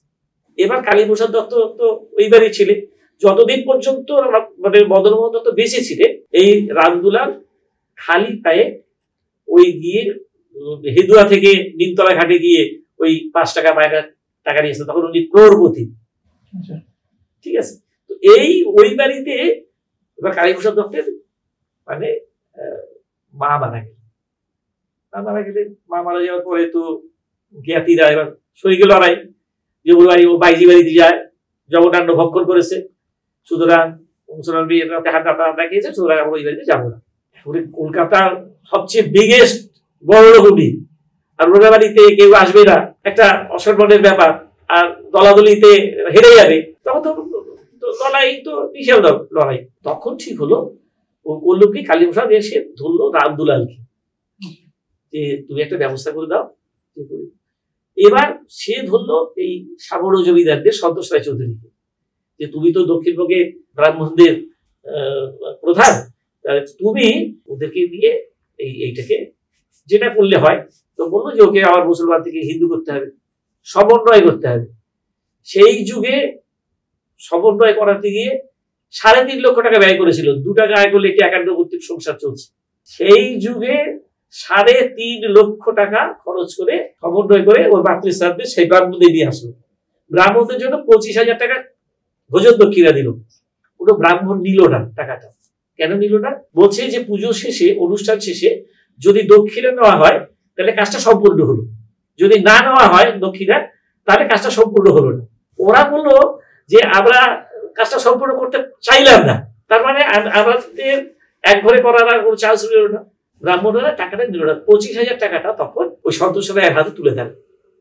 এবার কালীপ্রসাদ দত্ত তো ওইবারই ছিলেন, যতদিন পর্যন্ত মানে মদন মোহন দত্ত বেঁচে ছিলেন, এই রামদুলাল খালি পায়ে ওই গিয়ে হেদুয়া থেকে নিমতলা ঘাটে গিয়ে ওই 5 টাকা মায়না টাকা নিয়েছে, তখন উনি ক্রোড়পতি। ঠিক আছে, তো ওই বাড়িতে এবার কালীপ্রসাদ দত্তের মানে মা মারা গেলেন। মা মারা যাওয়ার পরে তো জ্ঞাতিরা এবার শরীরে লড়াই, যে ওর বাড়ি ও বাইজি বাড়িতে যায়, জগদান্ন ভক্ষণ করেছে, সুতরাং মুসলমান বিয়েতে হাড্ডা খেয়েছে, সুতরাং আমরা ওই বাড়িতে যাবো না। কলকাতার সবচেয়ে বিগেস্ট বড় রকমই, আর ওরা বাড়িতে কেউ আসবে না, একটা অসম্মানের ব্যাপার, আর দলাদলিতে হেরে যাবে, তখন তো লড়াই তো বিশাল লড়াই। তখন ঠিক হলো, ও করলো কি, কালীপ্রসাদ এসে ধরলো রামদুলালকে যে তুমি একটা ব্যবস্থা করে দাও। এবার সে ধরলো এই সাগর জমিদারদের সন্তোষ রায় চৌধুরীকে, যে তুমি তো দক্ষিণবঙ্গে ব্রাহ্মণদের প্রধান, তুমি ওদেরকে দিয়ে এইটাকে যেটা করলে হয়। তো বললো যে ওকে আবার মুসলমান থেকে হিন্দু করতে হবে, সমন্বয় করতে হবে। সেই যুগে সমন্বয় করাতে গিয়ে 3.5 লক্ষ টাকা ব্যয় করেছিল, 2 টাকা আয় করলে একটি একান্ন কর্তৃক সংসার চলছে। সেই যুগে 3.5 লক্ষ টাকা খরচ করে সমন্বয় করে ওর মাতৃশ্রাদ্ধে সেই ব্রাহ্মণদের নিয়ে আসলো। ব্রাহ্মণদের জন্য 25,000 টাকা ভোজন দক্ষিণা দিল। কোনো ব্রাহ্মণ নিল না টাকাটা। কেন নিল না? বলছে যে পুজো শেষে, অনুষ্ঠান শেষে যদি দক্ষিণা নেওয়া হয় তাহলে কাজটা সম্পূর্ণ হলো, যদি না নেওয়া হয় দক্ষিণা তাহলে কাজটা সম্পূর্ণ হলো না। ওরা বললো যে আমরা কাজটা সম্পূর্ণ করতে চাইলাম না, তার মানে আমাদের এক ঘরে করার আর কোনো চান্স রইল না। ব্রাহ্মণরা টাকাটা নিল না। 25,000 টাকাটা তখন ওই সন্তোষ রায়ের হাতে তুলে দেন,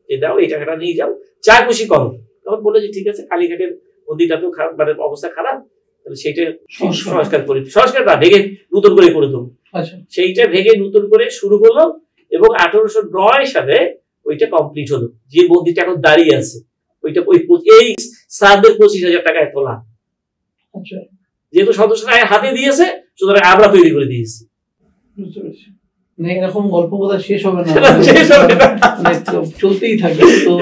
যে দাও এই টাকাটা নিয়ে যাও, যা খুশি করো। তখন বললো যে ঠিক আছে, কালীঘাটের মন্দিরটা তো মানে অবস্থা খারাপ, তাহলে সেইটা সংস্কার করি, সংস্কার না ভেঙে নতুন করে দেবো। সেইটা ভেঙে নতুন করে শুরু করলো এবং 1809 সালে ওইটা কমপ্লিট হলো। যে মন্দিরটা এখন দাঁড়িয়ে আছে ওইটা এই শ্রাদ্ধের 25,000 টাকায় তোলা। যেহেতু সদস্য রায়ের হাতে দিয়েছে, সুতরাং আমরা তৈরি করে দিয়েছি। এরকম গল্প বোধ শেষ হবে না, চলতেই থাকে, তো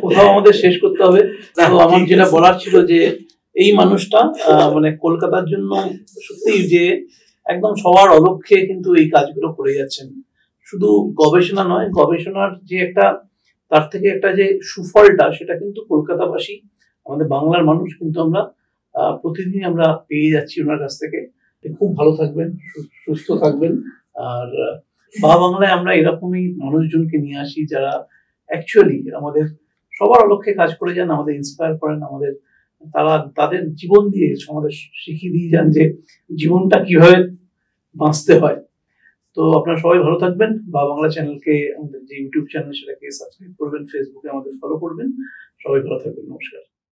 কোথাও আমাদের শেষ করতে হবে। তো আমার যেটা বলার ছিল যে এই মানুষটা মানে কলকাতার জন্য সত্যি যে একদম সবার অলক্ষ্যে কিন্তু এই কাজগুলো করে যাচ্ছেন। শুধু গবেষণা নয়, গবেষণার যে একটা তার থেকে একটা যে সুফলটা, সেটা কিন্তু কলকাতাবাসী, আমাদের বাংলার মানুষ কিন্তু আমরা প্রতিদিন আমরা পেয়ে যাচ্ছি ওনার কাছ থেকে। খুব ভালো থাকবেন, সুস্থ থাকবেন। আর বা বাংলায় আমরা এরকমই মানুষজনকে নিয়ে আসি যারা অ্যাকচুয়ালি আমাদের সবার অলক্ষ্যে কাজ করে যান, আমাদের ইন্সপায়ার করেন, আমাদের তারা তাদের জীবন দিয়ে আমাদের শিখিয়ে দিয়ে যান যে জীবনটা কিভাবে বাঁচতে হয়। তো আপনারা সবাই ভালো থাকবেন। বা বাংলা চ্যানেলকে, আমাদের যে ইউটিউব চ্যানেল সেটাকে সাবস্ক্রাইব করবেন, ফেসবুকে আমাদের ফলো করবেন। সবাই ভালো থাকবেন, নমস্কার।